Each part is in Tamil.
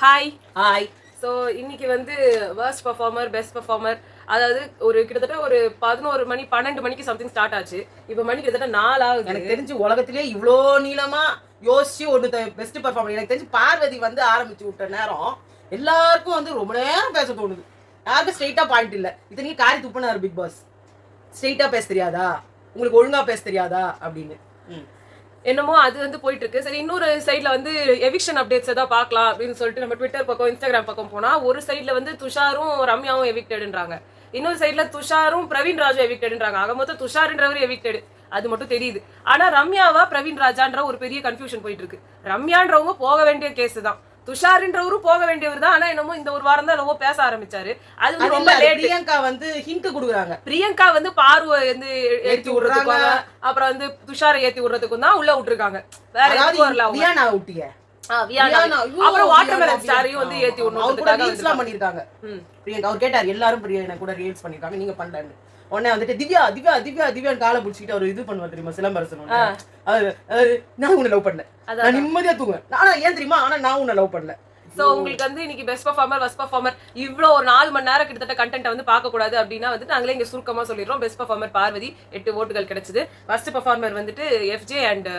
ஹாய். ஹாய். ஸோ இன்னைக்கு வந்து வர்ஸ்ட் பர்ஃபார்மர் பெஸ்ட் பர்ஃபார்மர், அதாவது ஒரு கிட்டத்தட்ட ஒரு 11 மணி 12 மணிக்கு சம்திங் ஸ்டார்ட் ஆச்சு. இப்போ மணி கிட்டத்தட்ட 4 ஆகுது. எனக்கு தெரிஞ்சு உலகத்திலே இவ்வளோ நீளமா யோசிச்சு ஒன்று பெஸ்ட் பர்ஃபார்மர் எனக்கு தெரிஞ்சு பார்வதி வந்து ஆரம்பிச்சு விட்ட நேரம் எல்லாருக்கும் வந்து ரொம்ப நேரம் பேச தோணுது. யாருக்கும் ஸ்ட்ரெயிட்டா பாயிண்ட் இல்லை. இத்தனைக்கு காரி துப்புனாரு பிக் பாஸ். ஸ்ட்ரெயிட்டா பேச தெரியாதா, உங்களுக்கு ஒழுங்கா பேச தெரியாதா அப்படின்னு. என்னமோ அது வந்து போயிட்டு இருக்கு. சரி, இன்னொரு சைட்ல வந்து எவிக்ஷன் அப்டேட்ஸ் ஏதாவது பார்க்கலாம் அப்படின்னு சொல்லிட்டு நம்ம ட்விட்டர் பக்கம் இன்ஸ்டாகிராம் பக்கம் போனா ஒரு சைட்ல வந்து துஷாரும் ரம்யாவும் எவிக்டட்ன்றாங்க, இன்னொரு சைட்ல துஷாரும் பிரவீன் ராஜும் எவிக்டட்ன்றாங்க. ஆக மொத்தம் துஷார்ன்றவர் எவிக்டட் அது மட்டும் தெரியுது. ஆனா ரம்யாவா பிரவீன் ராஜான்ற ஒரு பெரிய கன்ஃபியூஷன் போயிட்டு இருக்கு. ரம்யான்றவங்க போக வேண்டிய கேஸ் தான், துஷார்ன்றவரும் போக வேண்டியவர் தான். ஆனா என்னமோ இந்த ஒரு வாரம் தான் ரொம்ப பேச ஆரம்பிச்சாரு. அது வந்து ரொம்ப லேட். பிரியங்கா வந்து ஹிண்ட் கொடுக்குறாங்க. பிரியங்கா வந்து பார்வை வந்து ஏத்தி விடுறாங்க, அப்புறம் வந்து துஷாரை ஏத்தி விடுறதுக்கும் தான் உள்ள விட்டுருக்காங்க. வேற எதுவும் வரல. வியானா ஊட்டிய அப்புறம் வாட்டர்மெலன் ஸ்டாரையும் வந்து ஏத்தி விடணும் பண்ணிருக்காங்க. பிரியங்கா அவர் கேட்டார், எல்லாரும் பிரியங்கா கூட ரீல்ஸ் பண்ணிருக்காங்க, நீங்க பண்ணலன்னு. உடனே வந்துட்டு திவ்யா திவ்யா திவ்யா திவ்யான்னு காலை பிடிச்சிட்டு அவர் இது பண்ணுவார் தெரியுமா, சிலம்பரசன். நான் உன்னை லவ் பண்ணல, நான் நிம்மதியா தூங்குவேன். ஆனா ஏன் தெரியுமா, ஆனா நான் உன்னை லவ் பண்ணல. சோ உங்களுக்கு வந்து இன்னைக்கு பெஸ்ட் பர்ஃபார்மர் வர்ஸ்ட் பர்ஃபார்மர் இவ்வளோ ஒரு 4 மணி நேரம் கிட்டத்தட்ட கண்டென்ட் வந்து பார்க்க கூடாது அப்படின்னா வந்து நாங்களே இங்க சுருக்கமா சொல்லிடுறோம். பெஸ்ட் பர்ஃபார்மர் பார்வதி 8 ஓட்டுகள் கிடைச்சது. ஃபர்ஸ்ட் பர்ஃபார்மர் வந்துட்டு எஃப்ஜே அண்ட்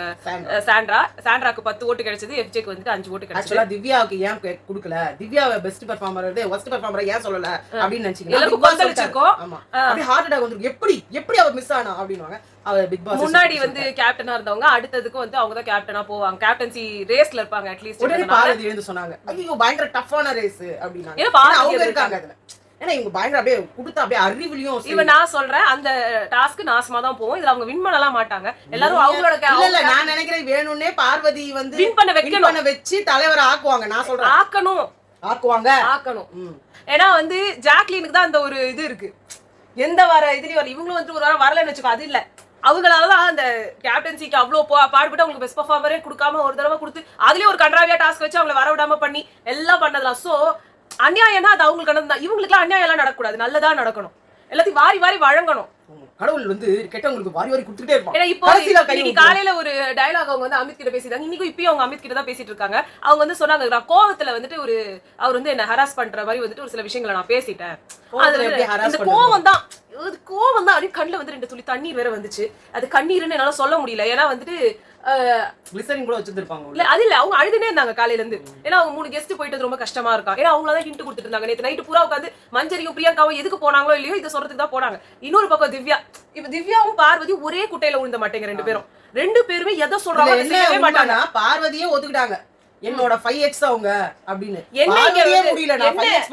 சாண்ட்ராக்கு 10 ஓட்டு கிடைச்சது. எஃப்ஜேக்கு வந்துட்டு 5 ஓட்டு கிடைச்சது. ஆக்சுவலா திவ்யாவுக்கு ஏன் கொடுக்கல, திவ்யாவை பெஸ்ட் பர்ஃபார்மர் வர்ஸ்ட் பர்ஃபார்மர் ஏன் சொல்லல அப்படின்னு நினைச்சீங்க. எல்லாரும் கொந்தளிச்சிருக்கோம். ஆமா, அப்படியே ஹார்ட் அட்டாக் வந்து எப்படி அவர் மிஸ் ஆனா அப்படின்னுவாங்க. அவர் பிக் பாஸ் முன்னாடி வந்து கேப்டனா இருந்தவங்க அடுத்ததுக்கு வந்து அவங்க தான் கேப்டனா போவாங்க, கேப்டன்சி ரேஸ்ல இருப்பாங்க. அட்லீஸ்ட் உடனே பார்வதி எழுந்து சொன்னாங்க, ஐயோ பயங்கர டஃப்பான ரேஸ் அப்படின்னா. அவங்க இருக்காங்க அதுல. ஏன்னா இவங்க பயங்கர அப்படியே கொடுத்து அப்படியே அறிவிலியும். இவன் நான் சொல்றேன் அந்த டாஸ்க் நாசமா தான் போகும். இதுல அவங்க வின் பண்ணலாம் மாட்டாங்க. எல்லாரும் அவங்களோட இல்ல நான் நினைக்கிறேன் வேணும்னே பார்வதி வந்து வின் பண்ண வச்சு தலைவரை ஆக்குவாங்க. நான் சொல்றேன் ஆக்கணும். ஏன்னா வந்து ஜாக்லினுக்கு தான் அந்த ஒரு இது இருக்கு. எந்த வார இதுலயும் வரல, இவங்களும் வந்து ஒரு வாரம் வரலன்னு வச்சுக்கோ. அது இல்ல, அவங்களாலதான் அந்த கேப்டன்சிக்கு அவ்வளவு பாடுபட்டு அவங்களுக்கு பெஸ்ட் பர்ஃபார்மரே கொடுக்காம ஒரு தடவை கொடுத்து அதுலயும் ஒரு கன்றாவியா டாஸ்க் வச்சு அவங்களை வர விடாம பண்ணி எல்லாம் பண்ணதெல்லாம். சோ அநியாயம்னா அது அவங்களுக்கு நடந்தா, இவங்களுக்கு எல்லாம் அநியாயம் எல்லாம் நடக்கூடாது, நல்லதா நடக்கணும், எல்லாத்தையும் வாரி வாரி வழங்கணும். கடவுள் வந்து கெட்டவங்களுக்கு வாரி வாரி கொடுத்துட்டே இருப்பாங்க. ஏன்னா இப்போ இன்னைக்கு காலையில ஒரு டயலாக் அவங்க வந்து அமித் கிட்ட பேசிட்டாங்க. இன்னைக்கும் இப்பயும் அவங்க அமித் கிட்ட தான் பேசிட்டு இருக்காங்க. அவங்க வந்து சொன்னாங்க, நான் கோவத்துல வந்துட்டு அவர் வந்து என்ன ஹராஸ் பண்ற மாதிரி வந்துட்டு ஒரு சில விஷயங்களை நான் பேசிட்டேன். அந்த கோவம் தான் அப்படின்னு கண்ணுல வந்து 2 துளி தண்ணீர் வேற வந்துச்சு. அது கண்ணீர்னு என்னால சொல்ல முடியல. ஏன்னா வந்துட்டு கூட வச்சிருப்பாங்க. இல்ல அது இல்ல, அவங்க அழுதுனே இருந்தாங்க காலையில இருந்து. ஏன்னா அவங்க 3 கெஸ்ட் போயிட்டு ரொம்ப கஷ்டமா இருக்கா. ஏன்னா அவங்களதான் ஹிண்ட் கொடுத்துட்டு இருந்தாங்க. நேற்று நைட்டு பூரா உட்காந்து மஞ்சரியும் பிரியங்காவும் எதுக்கு போனாங்களோ இல்லையோ இதை சொல்றதுக்கு தான் போனாங்க. இன்னொரு பக்கம் திவ்யா, இப்ப திவ்யாவும் பார்வதி ஒரே குட்டையில விழுந்த மாட்டேங்க. 2 பேருமே எதை சொல்றாங்க. பார்வதியே ஒத்துக்கிட்டாங்க, என்னோட 5x அவங்க அப்படின்னு.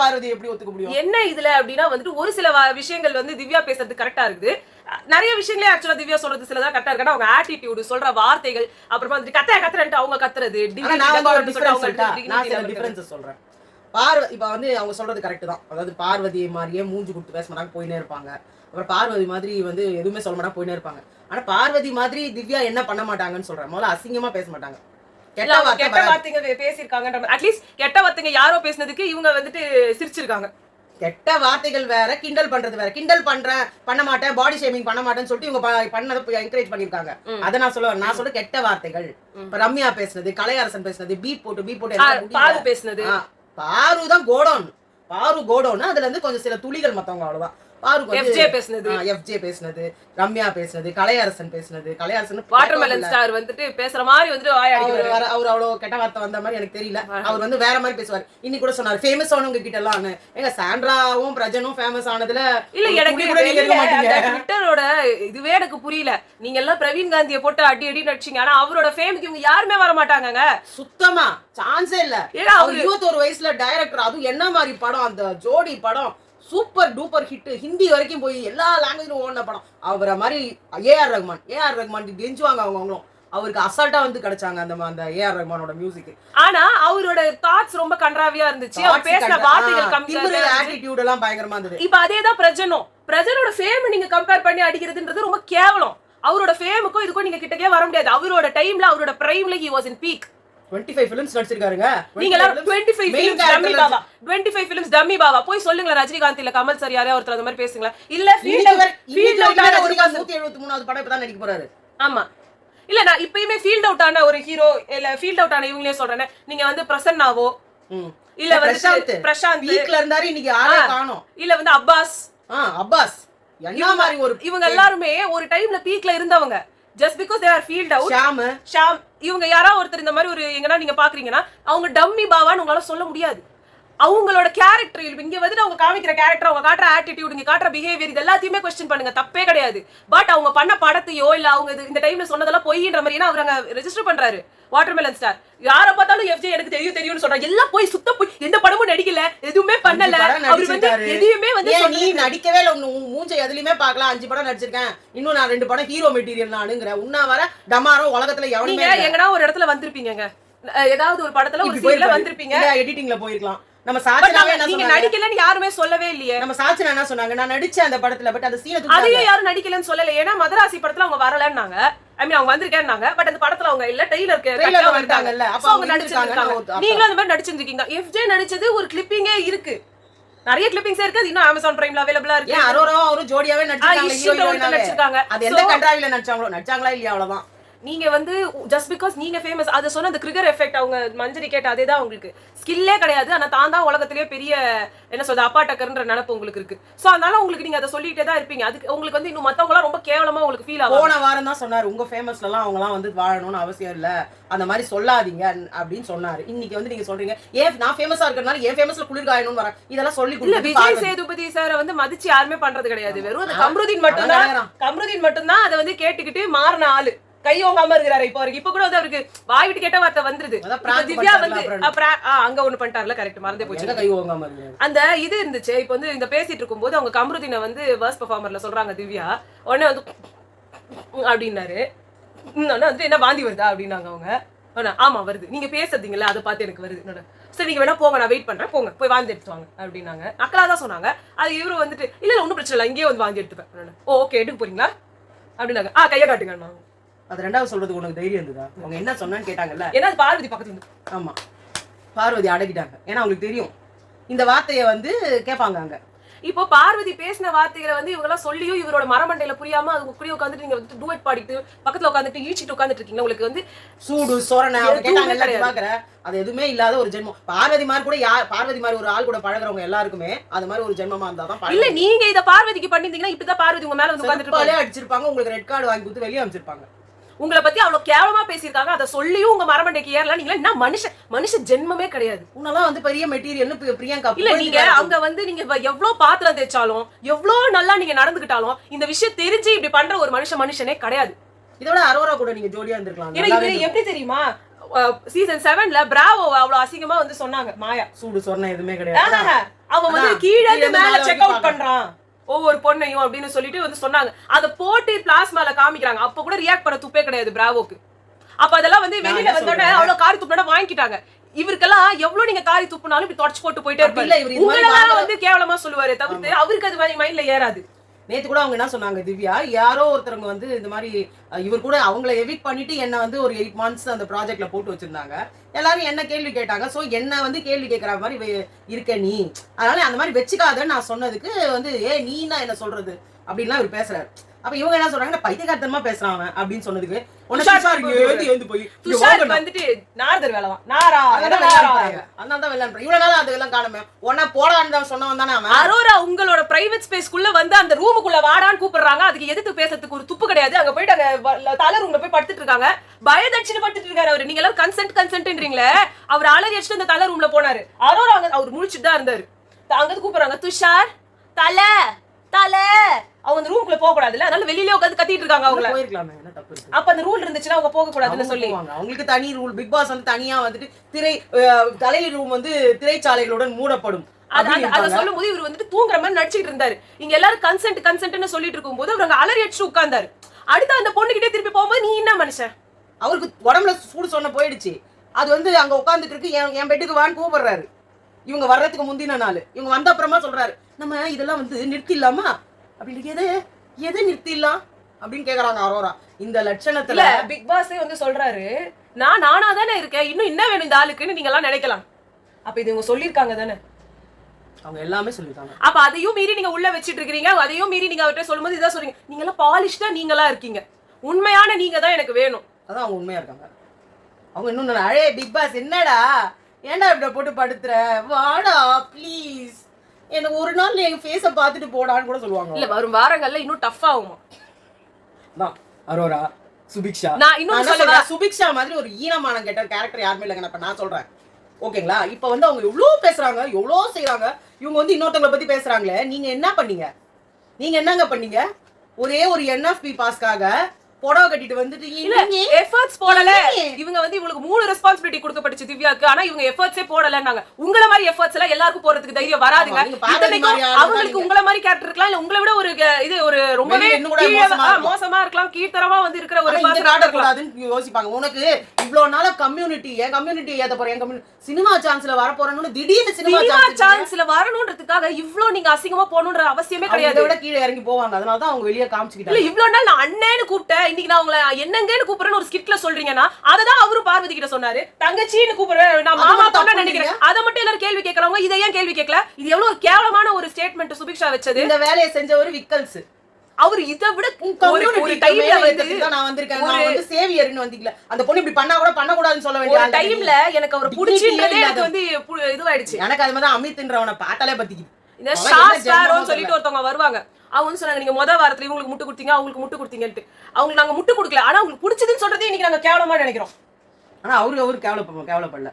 பார்வதி எப்படி ஒத்துக்க முடியும்? என்ன இதுல அப்படின்னா வந்துட்டு ஒரு சில விஷயங்கள் வந்து திவ்யா பேசுறது கரெக்டா இருக்குது. நிறைய விஷயங்களே ஆக்சுவலா திவ்யா சொல்றது சிலதான் கரெக்டா இருக்கு. அவங்க ஆட்டிடியூட், சொல்ற வார்த்தைகள், அப்புறமா வந்து கத்துறேன்ட்டு அவங்க கத்துறது. சொல்றேன் இப்ப வந்து அவங்க சொல்றது கரெக்ட் தான். அதாவது பார்வதி மாதிரியே மூஞ்சி கொடுத்து பேச மாட்டாங்க, போயினே இருப்பாங்க. அப்புறம் பார்வதி மாதிரி வந்து எதுவுமே சொல்ல மாட்டாங்க, போயினே இருப்பாங்க. ஆனா பார்வதி மாதிரி திவ்யா என்ன பண்ண மாட்டாங்கன்னு சொல்றேன். முதல்ல அசிங்கமா பேச மாட்டாங்க, கெட்ட வார்த்தைங்க பேசிருக்காங்க. அட்லீஸ்ட் கெட்ட வார்த்தைங்க யாரோ பேசினதுக்கு இவங்க வந்துட்டு சிரிச்சிருக்காங்க. கெட்ட வார்த்தைகள் வேற, கிண்டல் பண்றது வேற. கிண்டல் பண்ண மாட்டேன், பாடி ஷேமிங் பண்ண மாட்டேன்னு சொல்லிட்டு இவங்க பண்ணதை என்கரேஜ் பண்ணிருக்காங்க. அதை நான் சொல்ல கெட்ட வார்த்தைகள். இப்ப ரம்யா பேசுனது, கலையரசன் பேசுனது, பீப் போட்டு பாரு பேசுனது, பாரு தான் கோடோன். அதுல இருந்து கொஞ்சம் சில துளிகள் மத்தவங்க, அவ்வளவுதான். எஃப்ஜே பேசுனது, ரம்யா பேசுனது, கலையரசன் பேசுனது. கலையரசன் வாட்டர்மெலன் ஸ்டார் வந்துட்டு பேசுற மாதிரி வந்து அவர் அவ்வளவு கெட்ட வார்த்தை வந்த மாதிரி எனக்கு தெரியல. அவர் வந்து வேற மாதிரி பேசுவார். இன்னைக்கு கூட சொன்னாரு ஃபேமஸ் ஆனவங்க கிட்ட எல்லாம். எங்க சாண்ட்ராவும் பிரஜனும் ஃபேமஸ் ஆனதுல இல்ல, எனக்கு ட்விட்டரோட இதுவே எனக்கு புரியல. நீங்க எல்லாம் பிரவீன் காந்தியை போட்டு அடி நடிச்சீங்க, ஆனா அவரோட ஃபேமுக்கு இவங்க யாருமே வர மாட்டாங்க. சுத்தமா சான்ஸே இல்ல. அவர் 21 வயசுல டைரக்டர், அதுவும் என்ன மாதிரி படம், அந்த ஜோடி படம் சூப்பர் டூப்பர் ஹிட், ஹிந்தி வரைக்கும் போய் எல்லா லாங்குவேஜ்லும் ஓடின படம். அவரை மாதிரி ஏஆர் ரஹ்மான் கெஞ்சுவாங்க அவங்களும். அவருக்கு அசால்ட்டா வந்து கிடைச்சாங்க அந்த ஏஆர் ரஹ்மானோட மியூசிக். ஆனா அவரோட தாட்ஸ் ரொம்ப கன்றாவியா இருந்துச்சு. அவர் பேசின வார்த்தைகள் கம்மியா, ஆட்டிட்யூட் எல்லாம் பயங்கரமா இருந்தது. இப்ப அதேதான் பிரஜனோட ஃபேம் நீங்க கம்பேர் பண்ணி அடிக்கிறதுன்றது ரொம்ப கேவலம். அவரோட ஃபேமுக்கும் இதுக்கும் நீங்க கிட்டக்கே வர முடியாது. அவரோட டைம்ல, அவரோட பிரைம்ல he was in peak. 25 films நடிச்சிருக்காருங்க. நீங்க எல்லாரும் 25 films டம்மி பாவா போய் சொல்லுங்க. ரஜினிகாந்த் இல்ல கமல் சார் யாரே ஒருத்தர் அந்த மாதிரி பேசுங்களா? இல்ல ஃபீல்ட் அவுட் ஆன ஒரு 173வது படம் இப்ப தான் நடிக்க போறாரு. ஆமா, இல்ல நான் இப்பயுமே ஃபீல்ட் அவுட் ஆன ஒரு ஹீரோ இல்ல ஃபீல்ட் அவுட் ஆன இவங்களே சொல்றேன். நீங்க வந்து பிரசன்னாவோ இல்ல பிரசாந்த் வந்து பிரசாந்த் வீட்ல இருந்தாரு, இன்னைக்கு ஆளே காணோம். இல்ல வந்து அப்பாஸ், அப்பாஸ் என்ன மாதிரி ஒரு இவங்க எல்லாருமே ஒரு டைம்ல பீக்ல இருந்தவங்க. Just because they are field out. Shaam இவங்க யாரா ஒருத்தர் இந்த மாதிரி ஒரு எங்கனா நீங்க பாக்குறீங்கன்னா அவங்க டம்மி பாவான்னு உங்களால சொல்ல முடியாது. அவங்களோட கேரக்டர் இங்க வந்து அவங்க காமிக்கிற கேரக்டர், அவங்க காட்டுற ஆட்டிடியூட், இங்க காட்டுற பிஹேவியர், இது எல்லாத்தையுமே கொஸ்டின் பண்ணுங்க, தப்பே கிடையாது. பட் அவங்க பண்ண படத்தையோ இல்ல அவங்க இந்த டைம்ல சொன்னதெல்லாம் பொய்ன்ற மாதிரி அவர் அங்க ரெஜிஸ்டர் பண்றாரு. வாட்டர்மெலன் ஸ்டார் யாரை பார்த்தாலும் எஃப்ஜே எனக்கு தெரியும்னு சொல்றாங்க. எல்லாம் போய் சுத்த போய் எந்த படமும் நடிக்கல, எதுவுமே பண்ணல. அவர் வந்து எதுவுமே வந்து நீ நடிக்கவே இல்ல, மூஞ்ச எதுலயுமே பார்க்கலாம். 5 படம் நடிச்சிருக்கேன், இன்னும் நான் 2 படம் ஹீரோ மெட்டீரியல் நானுங்கற. உன்ன வர டமாரோ உலகத்துல எவனுமே நீங்க எங்கனா ஒரு இடத்துல வந்திருப்பீங்கங்க, ஏதாவது ஒரு படத்துல ஒரு சீன்ல வந்திருப்பீங்க, எடிட்டிங்ல போயிருக்கலாம். நம்ம சாட்சியாவே என்ன நீங்க நடிக்கலன்னு யாருமே சொல்லவே இல்லையே. நம்ம சாட்சியா என்ன சொன்னாங்க, நான் நடிச்சேன் அந்த படத்துல, பட் அந்த சீனை அதையே யாரும் நடிக்கலன்னு சொல்லல. ஏன்னா மதராசி படத்துல அவங்க வரலன்னாங்க, ஐ மீன் அவங்க வந்திருக்கேன்னாங்க. பட் அந்த படத்துல அவங்க இல்ல, ட்ரெய்லருக்கு வந்தாங்கல்ல, அப்ப அவங்க நடிச்சிருக்காங்க. நீங்களும் அந்த மாதிரி நடிச்சிருக்கீங்க. எஃப்ஜே நடிச்சது ஒரு கிளிப்பிங்கே இருக்கு, நிறைய கிளிப்பிங்ஸ் இருக்கு. அது இன்னும் Amazon Primeல அவேலபிளா இருக்கு. அரோரா ஒரு ஜோடியாவே நடிச்சிருக்காங்க. அது எந்த கண்ட்ராவில நடிச்சாங்களோ இல்லையா, அவ்வளவுதான். நீங்க வந்து ஜஸ்ட் பிகாஸ் நீங்க ஃபேமஸ், அதை சொன்ன அந்த கிரிகர் எஃபெக்ட், அவங்க மஞ்சரி கேட்ட அதேதான் உங்களுக்கு ஸ்கில்லே கிடையாது. ஆனா தான் உலகத்திலேயே பெரிய என்ன சொல்றது அப்பாட்டக்கர்ன்ற நினைப்பு உங்களுக்கு இருக்கு. சோ அதனால உங்களுக்கு நீங்க அதை சொல்லிட்டே தான் இருப்பீங்க. அதுக்கு உங்களுக்கு வந்து இன்னும் மத்தவங்க எல்லாம் ரொம்ப கேவலமா உங்களுக்கு ஃபீல் ஆகும். போன வாரம் தான் சொன்னாரு, உங்க ஃபேமஸ்ல எல்லாம் அவங்க எல்லாம் வந்து வாழணும்னு அவசியம் இல்ல, அந்த மாதிரி சொல்லாதீங்க அப்படின்னு சொன்னாரு. இன்னைக்கு வந்து நீங்க சொல்றீங்க நான் ஃபேமஸா இருக்கறனால என் ஃபேமஸ்ல குளிர் காயணும்னு வரேன். இதெல்லாம் சொல்லி இல்ல, விஜய் சேதுபதி சார் வந்து மதிச்சு யாருமே பண்றது கிடையாது. வெறும் அந்த கம்ருதீன் மட்டும் தான் அதை வந்து கேட்டுக்கிட்டு மாறின ஆளு. கையோங்காம இருக்கிறாரு. இப்ப கூட வந்து அவருக்கு வாய் விட்டு கேட்ட வார்த்தை வந்துருது. திவ்யா வந்து அங்க ஒண்ணு பண்ணிட்டார்ல, கரெக்ட், மறந்தே போச்சு. அந்த இது இருந்துச்சு. இப்ப வந்து இந்த பேசிட்டு இருக்கும்போது அவங்க கம்ருதீனை வந்து வர்ஸ்ட் பெர்ஃபார்மர்ல சொல்றாங்க திவ்யா. உடனே வந்து அப்படின்னாரு. வந்து என்ன வாந்தி வருதா அப்படின்னாங்க அவங்க. ஆமா வருது, நீங்க பேசுறீங்கல்ல அதை பார்த்து எனக்கு வருது. சரி நீங்க வேணா போங்க, நான் வெயிட் பண்றேன், போங்க போய் வாந்தி எடுத்துவாங்க அப்படின்னாங்க. அக்கலா தான் சொன்னாங்க. அது இவரு வந்துட்டு இல்ல ஒன்னும் பிரச்சனை இல்லை, இங்கேயே வந்து வாந்தி எடுத்துப்பேன். ஓகே எடுக்க போறீங்களா அப்படின்னாங்க. கையை காட்டுங்க. அது ரெண்டாவது சொல்றதுக்கு உனக்கு தைரியம் இருந்ததா? அவங்க என்ன சொன்னான்னு கேட்டாங்கல்ல. ஏன்னா பார்வதி பக்கத்துல இருந்து. ஆமா, பார்வதி அடக்கிட்டாங்க. ஏன்னா அவங்களுக்கு தெரியும் இந்த வார்த்தையை வந்து கேட்பாங்க அங்க. இப்போ பார்வதி பேசின வார்த்தைகளை வந்து இவங்க எல்லாம் சொல்லியும் இவரோட மரமண்டையில புரியாம அது குடி உட்காந்துட்டு நீங்க வந்து டூயட் பாடிட்டு பக்கத்துல உட்காந்துட்டு ஈச்சிட்டு உட்காந்துட்டு இருக்கீங்க. உங்களுக்கு வந்து சூடு சொரணை கேட்டாங்க. அது எதுவுமே இல்லாத ஒரு ஜென்மம். பார்வதி மாதிரி கூட பார்வதி மாதிரி ஒரு ஆள் கூட பழகுறவங்க எல்லாருக்குமே அது மாதிரி ஒரு ஜென்மமா இருந்தா தான். இல்ல நீங்க இத பார்வதிக்கு பண்ணிருந்தீங்கன்னா இப்பதான் பார்வதி உங்க மேல வந்து உட்காந்துட்டு அடிச்சிருப்பாங்க, உங்களுக்கு ரெட் கார்டு வாங்கி கொடுத்து வெளியே அமைச்சிருப்பாங்க. உங்களை பத்தி அவ்வளவு கேவலமா பேசியிருக்காங்க. அதை சொல்லியும் உங்க மரமண்டைக்கு ஏறலாம். நீங்க என்ன மனுஷ ஜென்மமே கிடையாது. உன்னெல்லாம் வந்து பெரிய மெட்டீரியல் பிரியங்கா. இல்ல நீங்க அங்க வந்து நீங்க எவ்வளவு பாத்திரம் தேய்ச்சாலும் எவ்வளவு நல்லா நீங்க நடந்துகிட்டாலும் இந்த விஷயம் தெரிஞ்சு இப்படி பண்ற ஒரு மனுஷனே கிடையாது. இதோட அரோரா கூட நீங்க ஜோடியா இருந்திருக்கலாம். இது எப்படி தெரியுமா, சீசன் 7ல பிராவோ அவ்வளவு அசிங்கமா வந்து சொன்னாங்க. மாயா சூடு சொன்ன எதுவுமே கிடையாது, அவன் வந்து கீழே மேல செக் அவுட் பண்றான் ஒவ்வொரு பொண்ணையும் அப்படின்னு சொல்லிட்டு வந்து சொன்னாங்க. அதை போட்டு பிளாஸ்மால காமிக்கிறாங்க. அப்ப கூட ரியாக்ட் பண்ண துப்பே கிடையாது பிராவோக்கு. அப்ப அதெல்லாம் வந்து வெளியில வந்தோட அவ்வளவு காரி துப்புனா வாங்கிட்டாங்க. இவருக்கெல்லாம் எவ்வளவு நீங்க காரி துப்புனாலும் இப்படி தொடச்சு போட்டு போயிட்டே இருப்பீங்க. உங்களெல்லாம் வந்து கேவலமா சொல்லுவாரு தவிர்த்து அவருக்கு அது மைண்ட்ல ஏறாது. நேத்து கூட அவங்க என்ன சொன்னாங்க, திவ்யா யாரோ ஒருத்தவங்க வந்து இந்த மாதிரி இவர் கூட அவங்கள எவிட் பண்ணிட்டு என்ன வந்து ஒரு 8 months அந்த ப்ராஜெக்ட்ல போட்டு வச்சிருந்தாங்க. எல்லாரும் என்ன கேள்வி கேட்டாங்க. சோ என்ன வந்து கேள்வி கேட்கற மாதிரி இருக்க நீ, அதனால அந்த மாதிரி வச்சுக்காதன்னு நான் சொன்னதுக்கு வந்து நீனா என்ன சொல்றது அப்படின்லாம் இவர் பேசுறாரு. அப்ப இவங்க என்ன சொல்றாங்க, பைத்தியக்காரத்தனமா பேசுறாங்க அப்படின்னு சொன்னதுக்கு வந்துட்டு நாரதர் வேலைதான் நாரா அதனாலதான் வெள்ளான் இவ்வளவு நாள் அதெல்லாம் காணுமே உன்ன போடான்னு சொன்னவன் தானே அவன். அரோரா உங்களோட பிரைவேட் ஸ்பேஸ்க்குள்ள வந்து அந்த ரூமுக்குள்ள வாடான்னு கூப்பிடுறாங்க. அதுக்கு எதிர்த்து பேசுறதுக்கு ஒரு துப்பு கிடையாது. அங்க போயிட்டு அங்க தலை ரூம்ல போய் படுத்துட்டு இருக்காங்க. பயதட்சின்னு படுத்துட்டு இருக்காரு அவரு. நீங்க எல்லாம் கன்சென்ட்ன்றீங்களே, அவர் அலறி அடிச்சுட்டு அந்த தலை ரூம்ல போனாரு. அரோரா அவர் முழிச்சுட்டு தான் இருந்தாரு. அங்க கூப்பிடுறாங்க துஷார் தலை தலை. அவங்க அந்த ரூம்குள்ள போக கூடாதுல்ல, அதனால வெளியிலே உட்காந்து கத்திட்டு இருக்காங்க. அவங்க போயிருக்கலாமே, என்ன தப்பு இருக்கு? அப்ப அந்த ரூல் இருந்துச்சுன்னா அவங்க போக கூடாதுன்னு சொல்லி அவங்களுக்கு தனி ரூல். பிக் பாஸ் வந்து தனியா வந்துட்டு தலை ரூம் வந்து திரைச்சாலைகளுடன் மூடப்படும் அத சொல்லும் போது இவர் வந்துட்டு தூங்குற மாதிரி நடிச்சிட்டு இருந்தாரு. இங்க எல்லாரும் கன்சென்ட்னு சொல்லிட்டு இருக்கும் போது அவர் அலறி அடிச்சு உட்கார்ந்தாரு. அடுத்து அந்த பொண்ணு கிட்டே திருப்பி போகும்போது நீ என்ன மனுஷன், அவருக்கு உடம்புல சூடு சொன்ன போயிடுச்சு. அது வந்து அங்க உட்காந்துட்டு இருக்கு. என் பெட்டுக்கு வான்னு கூப்பிடுறாரு. இவங்க வர்றதுக்கு முந்தின நாள் இவங்க வந்த அப்புறமா சொல்றாரு, நம்ம இதெல்லாம் வந்து நிறுத்திடலாமா அப்படின்னு. எது நிறுத்திடலாம் அப்படின்னு கேக்குறாங்க அரோரா. இந்த லட்சணத்துல பிக் பாஸே வந்து சொல்றாரு, நானா தானே இருக்கேன், இன்னும் என்ன வேணும் இந்த ஆளுக்குன்னு நீங்க எல்லாம் நினைக்கலாம். அப்ப இது இவங்க சொல்லிருக்காங்க தானே, அவங்க எல்லாமே சொல்லிருக்காங்க. அப்ப அதையும் மீறி நீங்க உள்ள வச்சிட்டு இருக்கீங்க. அதையும் மீறி நீங்க அவர்கிட்ட சொல்லும்போது இதான் சொல்றீங்க, நீங்க எல்லாம் பாலிஷ்டா நீங்களா இருக்கீங்க, உண்மையான நீங்க தான் எனக்கு வேணும். அதான் அவங்க உண்மையா இருக்காங்க. அவங்க இன்னும் பிக் பாஸ் என்னடா ஏன்டா இப்படி போட்டு படுத்துற, வாடா ப்ளீஸ், என்ன ஒரு நாள் என் ஃபேஸ பார்த்துட்டு போடான்னு கூட சொல்லுவாங்க. இல்ல வரும் வாரங்கள்ல இன்னும் டஃப் ஆகுமா தான் அரோரா சுபிக்ஷா. நான் இன்னும் சொல்றேன், சுபிக்ஷா மாதிரி ஒரு ஈனமான கெட்ட கேரக்டர் யாருமே இல்லைங்க. இப்ப நான் சொல்றேன் ஓகேங்களா. இப்ப வந்து அவங்க எவ்வளவு பேசுறாங்க, எவ்வளவு செய்யறாங்க, இவங்க வந்து இன்னொருத்தவங்களை பத்தி பேசுறாங்களே. நீங்க என்ன பண்ணீங்க, நீங்க என்னங்க பண்ணீங்க? ஒரே ஒரு என்எஃப்பி பாஸ்க்காக புடவை கட்டிட்டு வந்துட்டு எஃபர்ட்ஸ் போடல. இவங்க வந்து இவங்களுக்கு 3 ரெஸ்பான்சிபிலிட்டி கொடுக்கப்பட்டுச்சு திவ்யாக்கு. ஆனா இவங்க எஃபர்ட்ஸே போடலன்னாங்க. உங்கள மாதிரி எஃபர்ட்ஸ் எல்லாம் எல்லாருக்கும் போறதுக்கு தைரியம் வராதுங்க. அவங்களுக்கு உங்கள மாதிரி கேரக்டர் இருக்கலாம், இல்ல உங்களை விட ஒரு இது ஒரு ரொம்பவே மோசமா இருக்கலாம், கீழ்த்தரமா வந்து இருக்கிற ஒரு காட்டக்கூடாதுன்னு யோசிப்பாங்க. உனக்கு இவ்வளவு நாள கம்யூனிட்டி, என் கம்யூனிட்டி ஏத்த போறேன், என் கம்யூனிட்டி சினிமா சான்ஸ்ல வர போறேன்னு திடீர்னு சினிமா சான்ஸ்ல வரணும்ன்றதுக்காக இவ்வளவு நீங்க அசிங்கமா போகணும்ன்ற அவசியமே கிடையாது. அதை விட கீழே இறங்கி போவாங்க. அதனாலதான் அவங்க வெளியே காமிச்சுக்கிட்டாங்க. இவ்வளவு நாள் நான் அண்ணேன்னு கூப்பிட்டேன், இன்னைக்கு நான் உங்களை என்னங்கன்னு கூப்பிடுறேன்னு ஒரு ஸ்கிட்ல சொல்றீங்கன்னா அததான் அவரு பார்வதி கிட்ட சொன்னாரு. தங்கச்சின்னு கூப்பிடுறேன், நான் மாமா பண்ண நினைக்கிறேன். அதை மட்டும் எல்லாரும் கேள்வி கேட்கறவங்க இதை ஏன் கேள்வி கேட்கல? இது எவ்வளவு ஒரு கேவலமான ஒரு ஸ்டேட்மெண்ட் சுபிக்ஷா வச்சது. இந்த வேலையை செஞ்ச ஒரு விக்கல்ஸ் அவர் இதை விட ஒரு டைம்ல வந்து நான் வந்திருக்கேன், நான் வந்து சேவியர்னு வந்தீங்களா, அந்த பொண்ணு இப்படி பண்ணா கூட பண்ண கூடாதுன்னு சொல்ல வேண்டிய டைம்ல எனக்கு அவரை புடிச்சின்றதே எனக்கு வந்து இதுவாயிடுச்சு. எனக்கு அது மாதிரி அமித்ன்றவனை பார்த்தாலே பத்திக்குது. இந்த ஷாஸ்டாரோன்னு சொல்லிட்டு ஒருத்தவங்க வருவாங்க. அவங்க வந்து சொன்னாங்க நீங்க முதல் வாரத்துல இவங்களுக்கு முட்டு கொடுத்தீங்க, அவங்களுக்கு முட்டு கொடுத்தீங்கன்ட்டு. அவங்களுக்கு நாங்க முட்டு கொடுக்கல, ஆனா அவங்களுக்கு பிடிச்சதுன்னு சொல்றதே இன்னைக்கு நாங்க கேவலமா நினைக்கிறோம். ஆனா அவரு கேவலப்படல.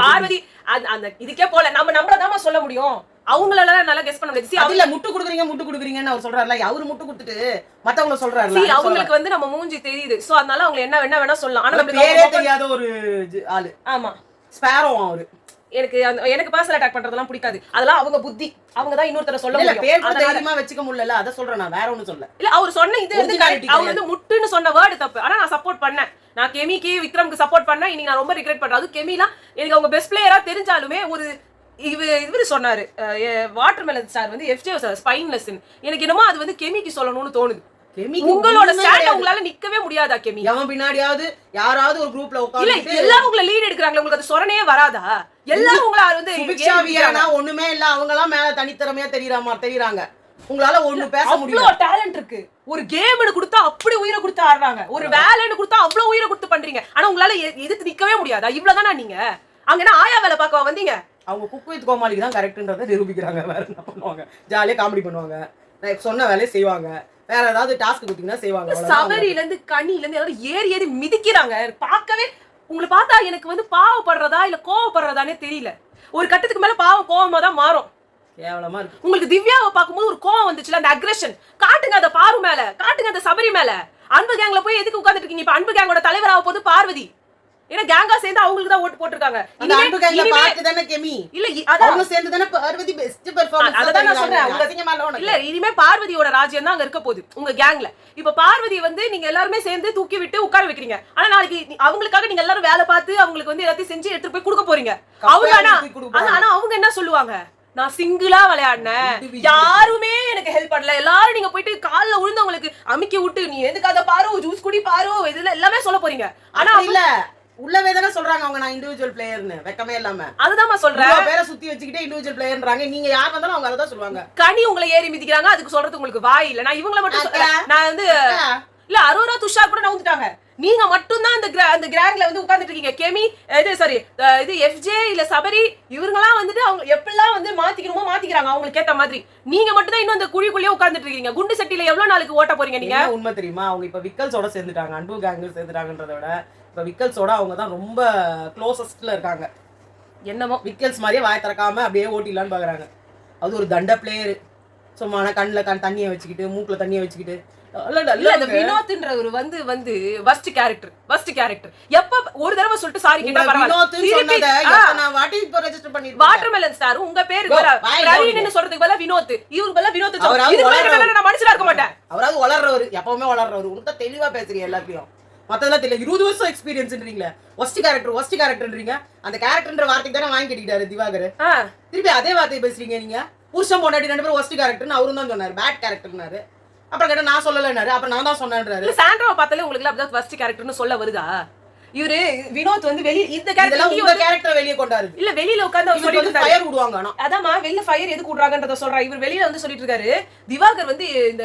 பார்வதி அந்த இதுக்கே போல நம்ம நம்மளதாம சொல்ல முடியும். அவங்களால நல்லா கெஸ் பண்ண முடியாது. அதுல முட்டு குடுக்குறீங்கன்னு அவர் சொல்றாருல, அவரு முட்டு கொடுத்துட்டு மத்தவங்க சொல்றாருல, அவங்களுக்கு வந்து நம்ம மூஞ்சி தெரியுது. சோ அதனால அவங்க என்ன வேணா சொல்லலாம். ஆனா பேரே தெரியாத ஒரு ஆளு. ஆமா, ஸ்பாரோ அவரு. எனக்கு பர்சனல் அட்டாக் பண்றதெல்லாம் பிடிக்காது. அதெல்லாம் அவங்க புத்தி, அவங்க தான் இன்னொருத்தர சொல்ல முடியும். பேர் தைரியமா வெச்சுக்க முடியல, அத சொல்றேன் நான், வேற ஒண்ணும் சொல்ல. இல்ல அவர் சொன்ன இது வந்து அவர் வந்து முட்டுன்னு சொன்ன வேர்ட் தப்பு. ஆனா நான் சப்போர்ட் பண்ணேன். நான் கெமிக்கு விக்ரம்க்கு சப்போர்ட் பண்ணேன். இன்னைக்கு நான் ரொம்ப ரிக்ரெட் பண்றேன். அது கெமிலாம் எனக்கு அவங்க பெஸ்ட் பிளேயரா தெரிஞ்சாலுமே ஒரு இவரு சொன்னாரு வாட்டர்மெலன் ஸ்டார் வந்து எஃப்ஜே ஸ்பைன்லெஸ். எனக்கு என்னமோ அது வந்து கெமிக்கு சொல்லணும்னு தோணுது. உங்களோட ஸ்டாண்ட் உங்களால நிக்கவே முடியாதா கெமி? அவன் பின்னாடியாவது யாராவது ஒரு குரூப்ல உட்கார்ந்து இல்ல எல்லாரும் உங்களை லீட் எடுக்கறாங்க, உங்களுக்கு அது சொரணையே வராதா? எல்லாரும் உங்கள வந்து சுபிக்ஷா வீரானா ஒண்ணுமே இல்ல, அவங்க எல்லாம் மேல தனித்திறமையா தெரியுறாங்க. உங்களால ஒண்ணு பேச முடியல. அவ்வளவு டாலன்ட் இருக்கு. ஒரு கேம்னு கொடுத்தா அப்படி உயிரை கொடுத்து ஆடுறாங்க, ஒரு வேலைன்னு கொடுத்தா அவ்வளவு உயிரை கொடுத்து பண்றீங்க. ஆனா உங்களால எதிர்த்து நிக்கவே முடியாதா? இவ்வளவுதானா நீங்க? அங்கன்னா ஆயா வேலை பார்க்க வந்தீங்க. அவங்க குக் வித் கோமாளிக்கு தான் கரெக்ட்ன்றதை நிரூபிக்கிறாங்க. வேற என்ன பண்ணுவாங்க? ஜாலியா காமெடி பண்ணுவாங்க, சொன்ன வேலையை செய்வாங்க, வேற ஏதாவது டாஸ்க் கொடுத்தீங்கன்னா செய்வாங்க. சவரில இருந்து கண்ணில இருந்து எல்லாரும் ஏறி மிதிக்கிறாங்க. பார்க்கவே உங்களை பார்த்தா எனக்கு வந்து பாவப்படுறதா இல்ல கோவப்படுறதானே தெரியல. ஒரு கட்டத்துக்கு மேல பாவம் கோவமா தான் மாறும். கேவலமா இருக்கு. உங்களுக்கு திவ்யாவை பார்க்கும்போது ஒரு கோவம் வந்துச்சுல, அந்த அக்ரெஷன் காட்டுங்க. அந்த பாரு மேல காட்டுங்க, அந்த சபரி மேல. அன்பு கேங்ல போய் எதுக்கு உட்கார்ந்துட்டு இருக்கீங்க? இப்ப அன்பு கேங்கோட தலைவராக போது பார்வதி. ஏன்னா கேங்கா சேர்ந்து அவங்களுக்கு தான் ஓட்டு போட்டுருக்காங்க. அந்த அன்பு கேங்ல பார்த்து தான கெமி இல்ல அவங்க சேர்ந்து தான பார்வதி பெஸ்ட் பெர்ஃபார்மன்ஸ். அத நான் சொல்றேன். இல்ல இனிமே பார்வதியோட ராஜ்யம் தான் அங்க இருக்க போகுது உங்க கேங்ல. இப்ப பார்வதி வந்து நீங்க எல்லாருமே சேர்ந்து தூக்கி விட்டு உட்கார வைக்கிறீங்க. ஆனா நாளைக்கு அவங்களுக்காக நீங்க எல்லாரும் வேலை பார்த்து அவங்களுக்கு வந்து எல்லாத்தையும் செஞ்சு எடுத்து போய் கொடுக்க போறீங்க. ஆனா அவங்க என்ன சொல்லுவாங்க? நான் சிங்கிளா விளையாடினேன், யாருமே எனக்கு ஹெல்ப் பண்ணல, எல்லாரும் நீங்க போயிட்டு கால்ல விழுந்து உங்களுக்கு அமுக்கி விட்டு நீ எதுக்கு அதை பாரு, ஜூஸ் குடி பாரு, இதுல எல்லாமே சொல்ல போறீங்க. ஆனா இல்ல உள்ளவே தானே சொல்றாங்க அவங்க நான் இண்டிவிஜுவல் பிளேயர்னு, வெக்கமே இல்லாம. அதுதான் சொல்றேன், பேரை சுத்தி வச்சுக்கிட்டே இண்டிவிஜுவல் பிளேயர்ன்றாங்க. நீங்க யார் வந்தாலும் அவங்க அதான் சொல்லுவாங்க. கனி உங்களை ஏறி மிதிக்கிறாங்க, அதுக்கு சொல்றது உங்களுக்கு வாய் இல்ல. நான் இவங்கள மட்டும் நான் வந்து இல்ல அரோரா துஷார் கூட நவுந்துட்டாங்க. நீங்க மட்டும் தான் அந்த கிராங்ல வந்து உட்கார்ந்துட்டு இருக்கீங்க. கெமி இது சாரி இது எஃப்ஜே இல்ல சபரி இவங்கலாம் வந்துட்டு அவங்க எப்பெல்லாம் வந்து மாத்திக்கணுமோ மாத்திக்கிறாங்க அவங்களுக்கு ஏத்த மாதிரி. நீங்க மட்டும் தான் இன்னும் அந்த குழிக்குள்ளேயே உட்கார்ந்துட்டு இருக்கீங்க. குண்டு சட்டியில எவ்வளவு நாளுக்கு ஓட்ட போறீங்க நீங்க? உண்மை தெரியுமா? அவங்க இப்ப விக்கல்ஸோட சேர்ந்துட்டாங்க, அன்பு கேங்கு சேர்ந்துட்டாங்கன்றத விட இப்ப விக்கல்ஸோட அவங்க தான் ரொம்ப க்ளோசஸ்ட்ல இருக்காங்க. என்னமோ விக்கல்ஸ் மாதிரியே வாய் திறக்காம அப்படியே ஓட்டிடலான்னு பாக்குறாங்க. அது ஒரு தண்ட பிளேயரு. சும்மா கண்ணுல தண்ணியை வச்சுக்கிட்டு மூக்குல தண்ணியை வச்சுக்கிட்டு வினோத்ன்றவர் வந்து வந்து வர்ஸ்ட் கேரக்டர். எப்ப ஒரு தடவை சொல்லிட்டு சாரி கேட்டா வாட்டர்மெலன் ஸ்டார் உங்க பேரு பிரவீன் சொல்றதுக்கு பதிலா வினோத், இவருக்கு பதிலா வினோத். நான் மனுஷனா இருக்க மாட்டேன். அவராவது வளர்றவர், எப்பவுமே வளர்றவர். உனக்கு தெளிவா பேசுறீங்க எல்லாத்தையும். மத்ததெல்லாம் தெரியல. 20 வருஷம் எக்ஸ்பீரியன்ஸ்ன்றீங்களே, ஒஸ்ட் கேரக்டர்ன்றீங்க. அந்த கேரக்டர்ன்ற வார்த்தைக்கு தானே வாங்கி கட்டிக்கிட்டாரு திவாகர். திருப்பி அதே வார்த்தையை பேசுறீங்க நீங்க. புருஷன் பொண்டாட்டி 2 பேரும் ஒஸ்ட் கேரக்டர்னு அவரும் தான் சொன்னாரு, பேட் கேரக்டர்னாரு. அப்புறம் கேட்டா நான் சொல்லலன்னாரு, அப்புறம் நான் தான் சொன்னேன்றாரு. சாண்ட்ராவை பார்த்தாலே உங்களுக்கு அப்படிதான் ஃபர்ஸ்ட் கேரக்டர்னு சொல்ல வருதா? இவரு வினோத் வந்து வெளிய இந்த கேரக்டர் வெளிய கொண்டாரு. இல்ல வெளியில உட்கார்ந்து அவர் சொல்லிட்டு ஃபயர் விடுவாங்க. ஆனா அதாமா வெளிய ஃபயர் எதுக்கு விடுறாங்கன்றத சொல்றா. இவர் வெளியில வந்து சொல்லிட்டு இருக்காரு திவாகர் வந்து இந்த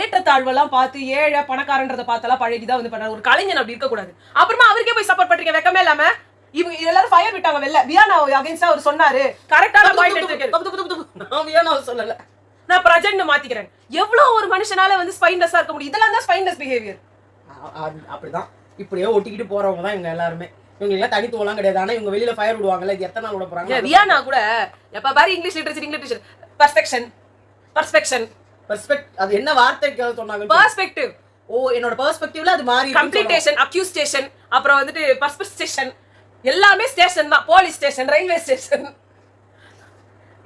ஏற்றத்தாழ்வெல்லாம் பார்த்து ஏழை பணக்காரன்றத பார்த்தெல்லாம் பழகிதான் வந்து பண்றாரு. ஒரு கலைஞன் அப்படி இருக்க கூடாது. அப்புறமா அவருக்கே போய் சப்போர்ட் பண்றீங்க வெக்கமே இல்லாம. இவங்க எல்லாரும் ஃபயர் விட்டாங்க வெளில. வியானா அகைன்ஸ்டா அவர் சொன்னாரு, கரெக்டான பாயிண்ட் எடுத்துருக்காரு. நான் வியானா சொல்லல, நான் பிரஜென்ட் மாத்திக்கிறேன். எவ்வளவு ஒரு மனுஷனால வந்து ஸ்பைன்லெஸ்ஸா இருக்க முடியும்? இதெல்லாம் தான் ஸ்பைன்லெஸ் பிஹேவியர். அப்படிதான் இப்படியே ஒட்டிக்கிட்டு போறவங்க தான் இவங்க எல்லாருமே. இவங்க எல்லாம் தனித்துவலாம் கிடையாது. ஆனா இவங்க வெளியில ஃபயர் விடுவாங்கல்ல, இது எத்தனை நாள் விட போறாங்க? வியானா கூட எப்ப பாரு இங்கிலீஷ் லிட்டரேச்சர் பெர்ஸ்பெக்ஷன் அது என்ன வார்த்தைக்கு சொன்னாங்க? பெர்ஸ்பெக்டிவ். ஓ, என்னோட பெர்ஸ்பெக்டிவ்ல அது மாறி கம்ப்ளீட்டேஷன், அக்யூஸ்டேஷன், அப்புறம் வந்துட்டு பர்ஸ்பெக்டேஷன், எல்லாமே ஸ்டேஷன் தான். Police station, railway station.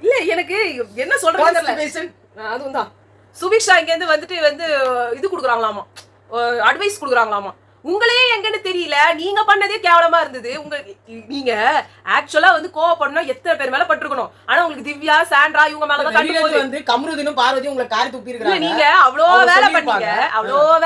இல்ல எனக்கு என்ன சொல்றது தெரியல. அதுவும் தான் சுபிக்ஷா இங்க இருந்து வந்துட்டு இது குடுக்குறாங்களாமா, அட்வைஸ் குடுக்குறாங்களாமா. உங்களையே எங்கன்னு தெரியல, நீங்க பண்ணதே கேவலமா இருந்தது. நீங்க ஆக்சுவலா கோவப்படணும் எத்தனை பேர் மேல பட்டிருக்கணும். ஆனா உங்களுக்கு திவ்யா, சாண்ட்ரா இவங்க மேலதான் கண்டு கமருதீனும் பார்வதி உங்களை காரி துப்பி இருக்காங்க. நீங்க அவ்வளோ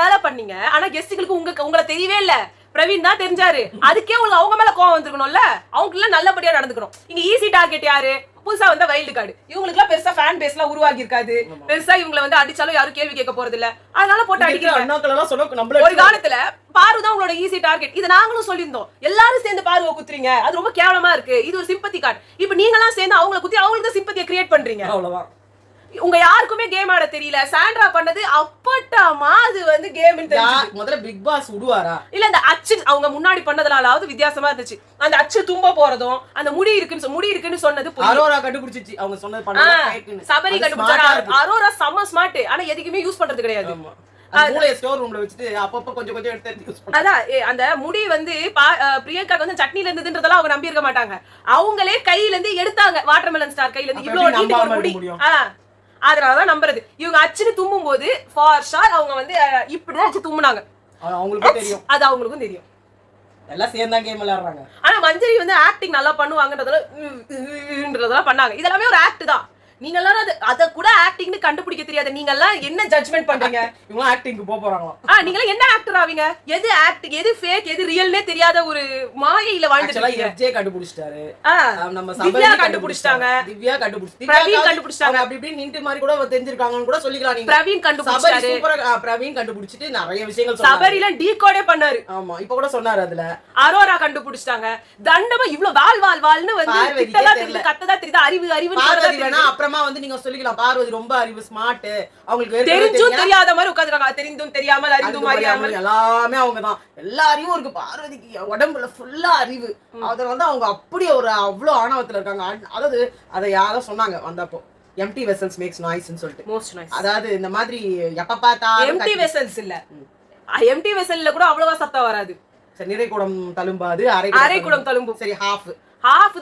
வேலை பண்ணீங்க, ஆனா கெஸ்டுகளுக்கு உங்களை தெரியவே இல்ல. பிரவீன் தான் தெரிஞ்சாரு. அதுக்கே உங்களுக்கு அவங்க மேல கோவம் வந்துருக்கணும்ல. அவங்க எல்லாம் நல்லபடியா நடந்துக்கணும். இங்க ஈஸி டார்கெட் யாரு? புதுசா வந்த வைல்டு கார்டு. இவங்களுக்கு எல்லாம் பெருசா ஃபேன் பேஸ் எல்லாம் உருவாகி இருக்காது. பெருசா இவங்களை அடிச்சாலும் யாரும் கேள்வி கேட்க போறது இல்ல. அதனால போட்டு அடிக்கிறாங்க. ஒரு காலத்துல பாரு தான் உங்களோட ஈஸி டார்கெட். இது நாங்களும் சொல்லியிருந்தோம். எல்லாரும் சேர்ந்து பாருவ குத்துறீங்க, அது ரொம்ப கேவலமா இருக்கு. இது ஒரு சிம்பத்தி கார்டு. இப்ப நீங்க எல்லாம் சேர்ந்து அவங்களை குத்தி அவங்களுக்கு சிம்பத்தியை கிரியேட் பண்றீங்க. அவ்வளவுதான். உங்க யாருக்குமே கேம் ஆட தெரியல. சாண்ட்ரா பண்ணது அப்பட்டமா அது கேம் தெரிஞ்சு. முதல்ல பிக் பாஸ் விடுவாரா? இல்ல அந்த அச்சு அவங்க முன்னாடி பண்ணதனாலாவது வித்தியாசமா இருந்துச்சு. அந்த அச்சு தும்ப போறதும் அந்த முடி இருக்குன்னு சொன்னது அரோரா கண்டுபிடிச்சிச்சு. அவங்க சொன்னது பண்ணது சபரி கண்டுபிடிச்சாரு. அரோரா செம்ம ஸ்மார்ட். ஆனா எதுக்குமே யூஸ் பண்றது கிடையாது. ஸ்டோர் ரூம்ல வச்சிட்டு அப்பப்ப கொஞ்சம் எடுத்து யூஸ் பண்ணா. அதான் அந்த முடி பிரியங்கா சட்னில இருந்ததுன்றதெல்லாம் அவங்க நம்பி இருக்க மாட்டாங்க. அவங்களே கையில இருந்து எடுத்தாங்க. வாட்டர்மெலன் ஸ்டார் கையில இருந்து இவ்வளவு நீட்டு முடி. அதனாலதான் நம்புறது. இவங்க அச்சுன்னு தும்பும் போது ஃபார் ஷார் அவங்க இப்படிதான் அச்சு தும்புனாங்க. அவங்களுக்கும் தெரியும். அது அவங்களுக்கும் தெரியும். எல்லாம் சேர்ந்தா கேம் விளையாடுறாங்க. ஆனா மஞ்சரி ஆக்டிங் நல்லா பண்ணுவாங்கன்றதெல்லாம் பண்ணாங்க. இதெல்லாமே ஒரு ஆக்ட் தான். நீங்க எல்லாரும் அத கூட ஆக்டிங்னு கண்டுபிடிக்க தெரியாது. நீங்க எல்லாம் என்ன ஜட்ஜ்மென்ட் பண்றீங்க? இவங்க ஆக்டிங்க்கு போறாங்களா? நீங்க எல்லாம் என்ன ஆக்டர் ஆவீங்க? எது ஆக்டிங், எது ஃபேக், எது ரியல்னே தெரியாத ஒரு மாயையில வாழ்ந்துட்டு இருக்கீங்க. எஃப்ஜே கண்டுபிடிச்சிட்டாரு. நம்ம திவ்யா கண்டுபிடிச்சிட்டாங்க. திவ்யா கண்டுபிடிச்சி பிரவீன் கண்டுபிடிச்சிட்டாங்க. அப்படி இப்படி நின்னுட்டு மாதிரி கூட தெரிஞ்சிருக்காங்கன்னு கூட சொல்லிக்கலாம் நீங்க. பிரவீன் கண்டுபிடிச்சாரு. சூப்பரா பிரவீன் கண்டுபிடிச்சிட்டு நிறைய விஷயங்கள் சொன்னாரு. சபரில டீகோடே பண்ணாரு. ஆமா, இப்ப கூட சொன்னாரு. அதுல அரோரா கண்டுபிடிச்சிட்டாங்க. தண்டமா இவ்ளோ வால்னு கிட்டதா தெரியல, கத்ததா தெரியுது. அறிவு வேணா அப்புறமா நீங்க சொல்லிக்கலாம். பார்வதி ரொம்ப அறிவு, ஸ்மார்ட். அவங்களுக்கு தெரிஞ்சும் தெரியாத மாதிரி உட்கார்ந்திருக்காங்க. தெரிந்தும் தெரியாமல், அறிந்தும் அறியாமல் எல்லாமே அவங்கதான். எல்லா அறிவும் இருக்கு பார்வதிக்கு. உடம்புல ஃபுல்லா அறிவு. அத அவங்க அப்படி ஒரு அவ்வளவு ஆணவத்துல இருக்காங்க. அதாவது அதை யாரோ சொன்னாங்க வந்தப்போ, எம்டி வெசல்ஸ் மேக்ஸ் நாய்ஸ்னு சொல்லிட்டு. Most noise. அதாவது இந்த மாதிரி எப்ப பார்த்தா எம்டி வெசல்ஸ் இல்ல, எம்டி வெசல்ல கூட அவ்வளவா சத்தம் வராது. சரி, நிறைகுடம் தழும்பாது, அரைக்குடம் தழும்பும். சரி, ஹாஃப்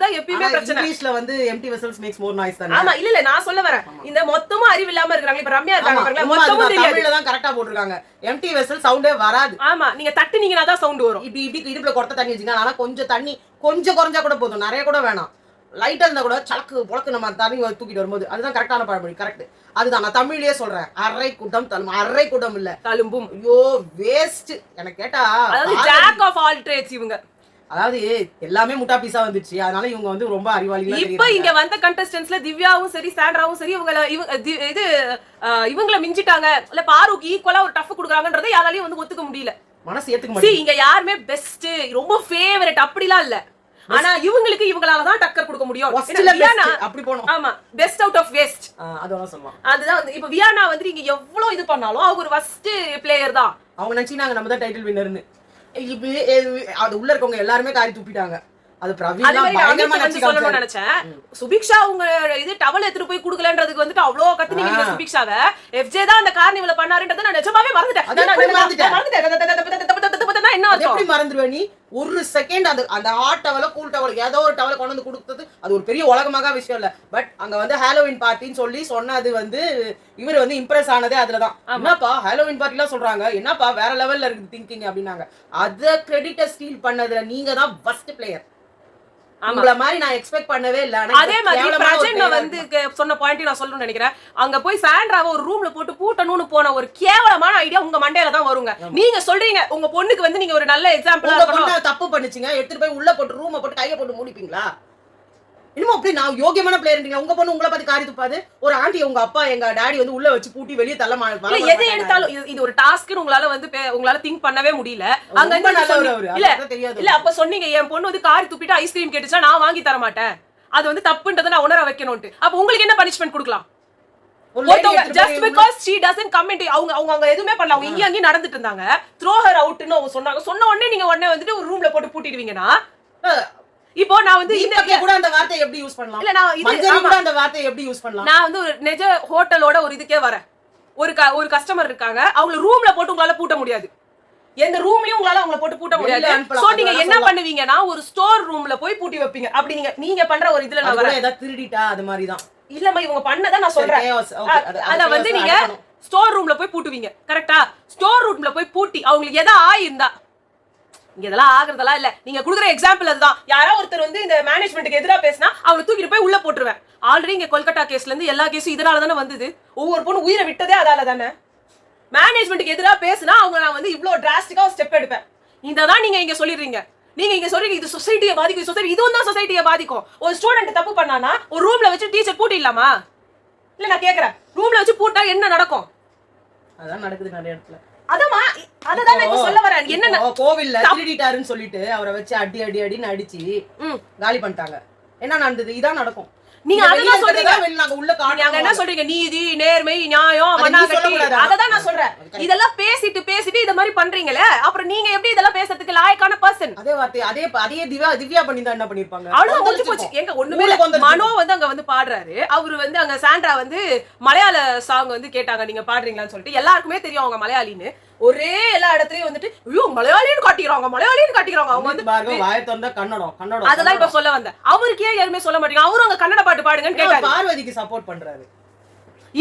தான் எப்பயுமே பிரச்சனை. இங்கிலீஷ்ல empty vessels makes more noise தானே. ஆமா, இல்ல நான் சொல்ல வரேன். இந்த மொத்தமா அறிவு இல்லாம இருக்காங்க. இப்ப ரம்யா இருக்காங்க பாருங்க, மொத்தமும் தெரியாது. தமிழ்ல தான் கரெக்ட்டா போட்டுருக்காங்க. எம்டி வெசல் சவுண்டே வராது. ஆமா, நீங்க தட்டுனீங்கனா தான் சவுண்ட் வரும். இப்படி இடுப்புல கொட்ட தண்ணி வச்சிங்க. ஆனா கொஞ்சம் தண்ணி கொஞ்சம் குறைஞ்சா கூட போதும், நிறைய கூட வேணாம். லைட்டா இருந்தா கூட சலக்கு பொளக்கு நம்ம தண்ணி தூக்கிட்டு வரும்போது அதுதான் கரெக்டான பழமொழி. கரெக்ட், அதுதான் நான் தமிழ்லயே சொல்றேன். அரை குடம் தழும்பும். அரை குடம் இல்ல, தழும்பும். ஐயோ வேஸ்ட். எனக்கு கேட்டா ஜாக் ஆஃப் ஆல் ட்ரேட்ஸ் இவங்க. அதாவது எல்லாமே முட்டா பீஸா வந்துச்சு. அதனால இவங்க ரொம்ப அறிவாளிகளா. இப்ப இங்க வந்த கண்டஸ்டன்ட்ஸ்ல திவ்யாவும் சரி, சாண்ட்ராவும் சரி, இவங்கள மிஞ்சிட்டாங்க. இல்ல பாருக்கு ஈக்குவலா ஒரு டஃப் குடுக்குறாங்கன்றதை யாராலையும் ஒத்துக்க முடியல. மனசு ஏத்துக்க மாட்டேங்குது. இங்க யாருமே பெஸ்ட், ரொம்ப ஃபேவரட் அப்படிலாம் இல்ல. ஆனா இவங்களுக்கு இவங்களால தான் டக்கர் கொடுக்க முடியும். அப்படி போணும். ஆமா, பெஸ்ட் அவுட் ஆஃப் வேஸ்ட். அதுதான் சொல்லலாம். அதுதான் இப்ப வியானா இங்க எவ்வளவு இது பண்ணாலும் அவங்க ஒரு ஃபர்ஸ்ட் பிளேயர் தான். அவங்க நினைச்சினாங்க நம்ம தான் டைட்டில் வின்னர்னு. அது உள்ள இருக்கவங்க எல்லாருமே காரி துப்பிட்டாங்க. அது பிரவீன் சொல்லணும்னு நினைச்சேன். சுபிக்ஷா அவங்க இது டவல் எடுத்துட்டு போய் குடுக்கலன்றதுக்கு அவ்வளவு கத்துனீங்க சுபிக்ஷாவை. எஃப்ஜே தான் அந்த கார்னிவல பண்ணாருன்றத நான் நிஜமாவே மறந்துட்டேன். என்ன எப்படி மறந்துடுவே நீ? ஒரு செகண்ட் அந்த ஹாட் டவல கூல் டவல் ஏதோ ஒரு டவல கொண்டு வந்து கொடுத்தது அது ஒரு பெரிய உலகமாக விஷயம் இல்ல. பட் அங்க ஹாலோவின் பார்ட்டின்னு சொல்லி சொன்னது இவர் இம்ப்ரெஸ் ஆனதே அதுலதான். என்னப்பா ஹாலோவின் பார்ட்டி எல்லாம் சொல்றாங்க, என்னப்பா வேற லெவல்ல இருக்கு திங்கிங் அப்படின்னாங்க. அத கிரெடிட்ட ஸ்டீல் பண்ணதுல நீங்க தான் ஃபர்ஸ்ட் பிளேயர். உங்கள மாதிரி நான் எக்ஸ்பெக்ட் பண்ணவே இல்ல. அதே மாதிரி பிரஜன் சொன்ன பாயிண்ட் நான் சொல்லணும்னு நினைக்கிறேன். அங்க போய் சாண்ட்ராவை ஒரு ரூம்ல போட்டு பூட்டணும்னு போன ஒரு கேவலமான ஐடியா உங்க மண்டையில தான் வருங்க. நீங்க சொல்றீங்க உங்க பொண்ணுக்கு நீங்க ஒரு நல்ல எக்ஸாம்பிளா இருக்கணும். தப்பு பண்ணுச்சுங்க, எடுத்துட்டு போய் உள்ள போட்டு ரூமை போட்டு கையை போட்டு மூடிப்பீங்களா? இன்னும் அப்படி நான் யோகியமான பிளேயர் உங்க பொண்ணு உங்களை பத்தி காரி துப்பாது. ஒரு ஆண்டி உங்க அப்பா எங்க டாடி வந்து உள்ள வச்சு பூட்டி வெளியே தள்ள எது எடுத்தாலும் இது ஒரு டாஸ்க்னு உங்களால வந்து உங்களால திங்க் பண்ணவே முடியல. அங்க இல்ல அப்ப சொன்னீங்க என் பொண்ணு வந்து காரி துப்பிட்டு ஐஸ்கிரீம் கேட்டுச்சா நான் வாங்கி தர மாட்டேன், அது வந்து தப்புன்றதை நான் உணர வைக்கணும்ட்டு. அப்ப உங்களுக்கு என்ன பனிஷ்மெண்ட் கொடுக்கலாம்? just because she doesn't come into அவங்க எதுவுமே பண்ணல, அவங்க இங்க அங்கேயும் நடந்துட்டு இருந்தாங்க, throw her out ன்னு அவங்க சொன்னாங்க. சொன்ன உடனே நீங்க உடனே வந்துட்டு ஒரு ரூம்ல போட்டு பூட்டிடுவீங்கன்னா இப்போ நான் வந்து இந்த கூட அந்த வார்த்தை எப்படி யூஸ் பண்ணலாம்? இல்ல நான் இது கூட அந்த வார்த்தை எப்படி யூஸ் பண்ணலாம்? நான் வந்து ஒரு நிஜ ஹோட்டலோட ஒரு இதுக்கே வரேன். ஒரு கஸ்டமர் இருக்காங்க, அவங்க ரூம்ல போட்டு உங்களால பூட்ட முடியாது, எந்த ரூம்லயும் உங்களால அவங்கள போட்டு பூட்ட முடியாது. சோ நீங்க என்ன பண்ணுவீங்கன்னா ஒரு ஸ்டோர் ரூம்ல போய் பூட்டி வைப்பீங்க. அப்படி நீங்க பண்ற ஒரு இதுல நான் வரேன் ஏதாவது திருடிட்டா அது மாதிரி தான். இல்லம்மா இவங்க பண்ணதா நான் சொல்றேன். அத வந்து நீங்க ஸ்டோர் ரூம்ல போய் பூட்டுவீங்க, கரெக்ட்டா? ஸ்டோர் ரூம்ல போய் பூட்டி அவங்களுக்கு எதா ஆயிருந்தா, இங்க இதெல்லாம் ஆகுறதெல்லாம் இல்ல, நீங்க குடுக்குற எக்ஸாம்பிள் அதுதான். யாரோ ஒருத்தர் வந்து இந்த மேனேஜ்மெண்ட்டுக்கு எதிரா பேசினா அவங்களை தூக்கிட்டு போய் உள்ள போட்டுருவேன். ஆல்ரெடி இங்க கொல்கட்டா கேஸ்ல இருந்து எல்லா கேஸும் இதனால தானே வந்தது. ஒவ்வொரு பொண்ணு உயிரை விட்டதே அதால தானே. மேனேஜ்மெண்ட்டுக்கு எதிரா பேசினா அவங்க நான் வந்து இவ்வளவு டிராஸ்டிக்கா ஸ்டெப் எடுப்பேன். இததான் நீங்க இங்க சொல்லிடுறீங்க. நீங்க இங்க சொல்றீங்க இது சொசைட்டியை பாதிக்கும், சொசைட்டி இதுவும் தான் சொசைட்டியை பாதிக்கும். ஒரு ஸ்டூடெண்ட் தப்பு பண்ணானா ஒரு ரூம்ல வச்சு டீச்சர் பூட்டிடலாமா? இல்ல நான் கேக்குறேன், ரூம்ல வச்சு பூட்டா என்ன நடக்கும்? அதான் நடக்குது நிறைய இடத்துல. அததான் நான் இப்ப சொல்ல வரேன். என்ன கோவில்ல திருடிட்டாருன்னு சொல்லிட்டு அவரை வச்சு அடின்னு அடிச்சு காலி பண்ணிட்டாங்க. என்ன நடந்தது? இதான் நடக்கும். நீங்க அததான் சொல்றீங்க, நாங்க என்ன சொல்றீங்க? நீதி, நேர்மை, நியாயம், மண்ணாங்கட்டி, அததான் நான் சொல்றேன். இதெல்லாம் பேசிட்டு இத மாதிரி பண்றீங்களே, அப்புறம் நீங்க எப்படி இதெல்லாம் பேசுறதுக்கு லாயக்கான பர்சன்? அதே வார்த்தை அதே திவ்யா பண்ணிருந்தா என்ன பண்ணிருப்பாங்க? அவ்வளவு முடிஞ்சு போச்சு. எங்க ஒண்ணுமே மனோ வந்து அங்க வந்து பாடுறாரு, அவரு வந்து அங்க சாண்ட்ரா வந்து மலையாள சாங் வந்து கேட்டாங்க, நீங்க பாடுறீங்களான்னு சொல்லிட்டு. எல்லாருக்குமே தெரியும் அவங்க மலையாளின்னு. ஒரே எல்லா இடத்துலயும் வந்துட்டு ஐயோ மலையாளின்னு காட்டிக்கிறாங்க. அவங்க வந்து வாயை திறந்தா கன்னடம். அதெல்லாம் இப்ப சொல்ல வந்தேன். அவருக்கு ஏன் யாருமே சொல்ல மாட்டீங்க? அவரும் அங்க கன்னட பாட்டு பாடுங்கன்னு கேட்டாரு. பார்வதிக்கு சப்போர்ட் பண்றாரு.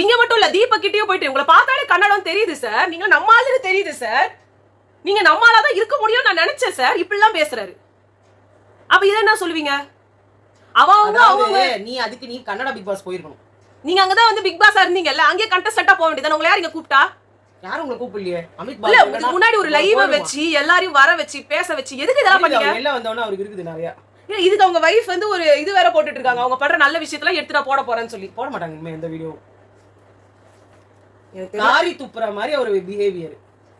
இங்க மட்டும் இல்ல, தீபக் கிட்டயும் போயிட்டு உங்களை பார்த்தாலே கன்னடம் தெரியுது சார், நீங்க நம்ம ஆளுன்னு தெரியுது சார், நீங்க நம்ம ஆளாதான் இருக்க முடியும் நான் நினைச்சேன் சார். இப்படி எல்லாம் பேசுறாரு. அப்ப இத என்ன சொல்லுவீங்க? அவங்க நீ அதுக்கு நீ கன்னட பிக் பாஸ் போயிருக்கணும். நீங்க அங்கதான் வந்து பிக் பாஸா இருந்தீங்கல்ல, அங்கேயே கண்டஸ்டன்டா போக வேண்டியதானே. உங்களை யார் இங்க கூப்பிட்டா? யாரும் உங்களை கூப்பிடலையே. அமித் பால் முன்னாடி ஒரு லைவ் வச்சு எல்லாரையும் வர வச்சு பேச வச்சு எதுக்கு இதெல்லாம் பண்ணீங்க? எல்லாம் வந்தவன அவருக்கு இருக்குது நிறைய. இதுக்கு அவங்க வைஃப் வந்து ஒரு இது வேற போட்டுட்டு இருக்காங்க, அவங்க பண்ற நல்ல விஷயத்தெல்லாம் எடுத்து நான் போட போறேன்னு சொல்லி. போட மாட்டாங்க இனிமே எந்த வீடியோ. காரி துப்புற மாதிரி ஒரு பிஹேவியர்.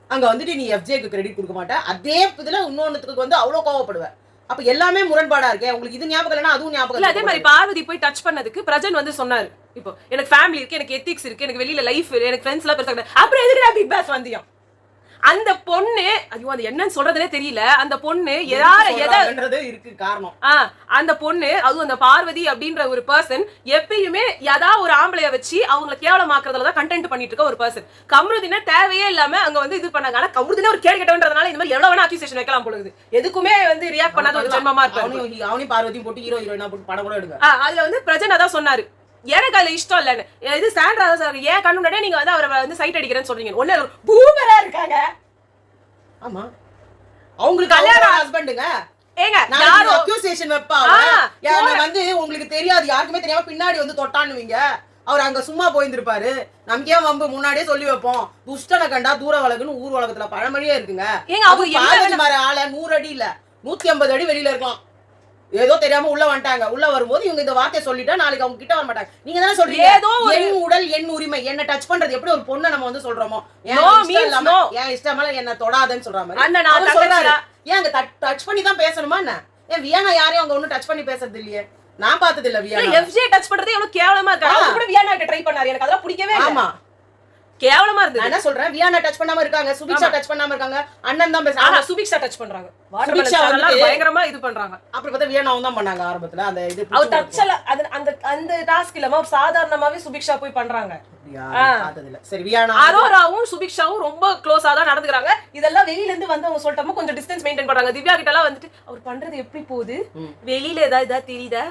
அங்க வந்துட்டு நீ எஃப்ஜேக்கு கிரெடிட் கொடுக்க மாட்டே, அதே இதுல இன்னொன்னுக்கு வந்து அவ்வளவு கோவப்படுவ. அப்ப எல்லாமே முரண்பாடா இருக்கே. உங்களுக்கு இது ஞாபகம் இல்லைன்னா அதுவும் ஞாபகம் இல்ல. அதே மாதிரி பார்வதி போய் டச் பண்ணதுக்கு பிரஜன் வந்து சொன்னாரு, இப்போ எனக்கு ஃபேமிலி இருக்கு, எனக்கு எத்திக்ஸ் இருக்கு, எனக்கு வெளியில லைஃப், எனக்கு ஃப்ரெண்ட்ஸ் எல்லாம் பெருசா, அப்புறம் எதுக்கு நான் பிக் பாஸ் வந்தியா? அந்த பொண்ணு ஐயோ அது என்னன்னு சொல்றதுனே தெரியல. அந்த பொண்ணு எதாவது இருக்கு காரணம். அந்த பொண்ணு அதுவும் அந்த பார்வதி அப்படின்ற ஒரு பர்சன் எப்பயுமே ஏதாவது ஒரு ஆம்பளைய வச்சு அவங்களை கேவலமாக்குறதுலதான் கண்டென்ட் பண்ணிட்டு இருக்க ஒரு பர்சன். கம்ருதினா தேவையே இல்லாம அங்க வந்து இது பண்ணாங்க. ஆனா கம்ருதினா ஒரு கேடு கேட்டவன்றதுனால இந்த மாதிரி எவ்வளவு வேணா அக்யூசேஷன் வைக்கலாம் போலுது. எதுக்குமே வந்து ரியாக்ட் பண்ணாத ஒரு ஜென்மமா இருப்பாங்க. அவனையும் பார்வதியும் போட்டு ஹீரோயினா போட்டு படம் கூட எடுங்க. அதுல வந்து பிரஜன் அதான் சொன்னாரு, எனக்கு அதுல இஷ்டம் இல்லன்னு. இது சாண்ட்ரா சார் ஏன் கண்ணு முன்னாடியே நீங்க வந்து அவரை வந்து சைட் அடிக்கிறேன்னு சொல்றீங்க. ஒண்ணு பூமரா இருக்காங்க. ஆமா அவங்களுக்கு கல்யாணம் ஹஸ்பண்டுங்க. ஏங்க யாரோ அக்யூசேஷன் வைப்பாங்க. யாரோ வந்து உங்களுக்கு தெரியாது, யாருக்குமே தெரியாம பின்னாடி வந்து தொட்டானுவீங்க. அவர் அங்க சும்மா போயிருந்திருப்பாரு. நமக்கே வம்பு முன்னாடியே சொல்லி வைப்போம். துஷ்டனை கண்டா தூர வழக்குன்னு ஊர் வழக்கத்துல பழமொழியே இருக்குங்க. ஆள 100 அடி இல்ல 150 அடி வெளியில இருக்கலாம். ஏதோ தெரியாம உள்ள வந்துட்டாங்க. உள்ள வரும்போது இவங்க இந்த வார்த்தையை சொல்லிட்டா நாளைக்கு அவங்க கிட்ட வர மாட்டாங்க. நீங்க தானே சொல்றீங்க என் உடல் என் உரிமை, என்ன டச் பண்றது எப்படி ஒரு பொண்ணை நம்ம வந்து சொல்றோமோ, என் இஷ்டமெல்லாம் என்ன தொடாதன்னு சொல்ற மாதிரி சொல்றாரு. ஏன் அங்க டச் பண்ணி தான் பேசணுமா என்ன? ஏன் வியானா யாரையும் அங்க ஒன்னும் டச் பண்ணி பேசுறது இல்லையே. நான் பார்த்தது இல்ல. வியானா எஃப்ஜே டச் பண்றது எவ்வளவு கேவலமா இருக்கு. அவங்க கூட வியானா கிட்ட ட்ரை பண்ணாரு, எனக்கு அதெல்லாம் பிடிக்கவே இல்ல. ஆமா கேவலமா இருக்கு. என்ன சொல்றேன், வியானா டச் பண்ணாம இருக்காங்க, சுபிக்ஷா டச் பண்ணாம இருக்காங்க, அண்ணன் தான் பேசுறாங்க. சுபிக்ஷா டச் பண்றாங்க, சுபிக்ஷா வந்து பயங்கரமா இது பண்றாங்க. அப்படி பார்த்தா வியானாவும் தான் பண்ணாங்க ஆரம்பத்துல. அந்த இது அவர் டச்ல அந்த அந்த டாஸ்க் இல்லமா சாதாரணமாவே சுபிக்ஷா போய் பண்றாங்க. பார்த்தது இல்ல. சரி வியானா அரோராவும் சுபிக்ஷாவும் ரொம்ப க்ளோஸா தான் நடந்துக்கறாங்க. இதெல்லாம் வெளியில இருந்து வந்து அவங்க சொல்லிட்டோம் கொஞ்சம் டிஸ்டன்ஸ் மெயின்டைன் பண்றாங்க. திவ்யா கிட்ட எல்லாம் வந்துட்டு அவர் பண்றது எப்படி போகுது, வெளியில ஏதாவது தெரியுதா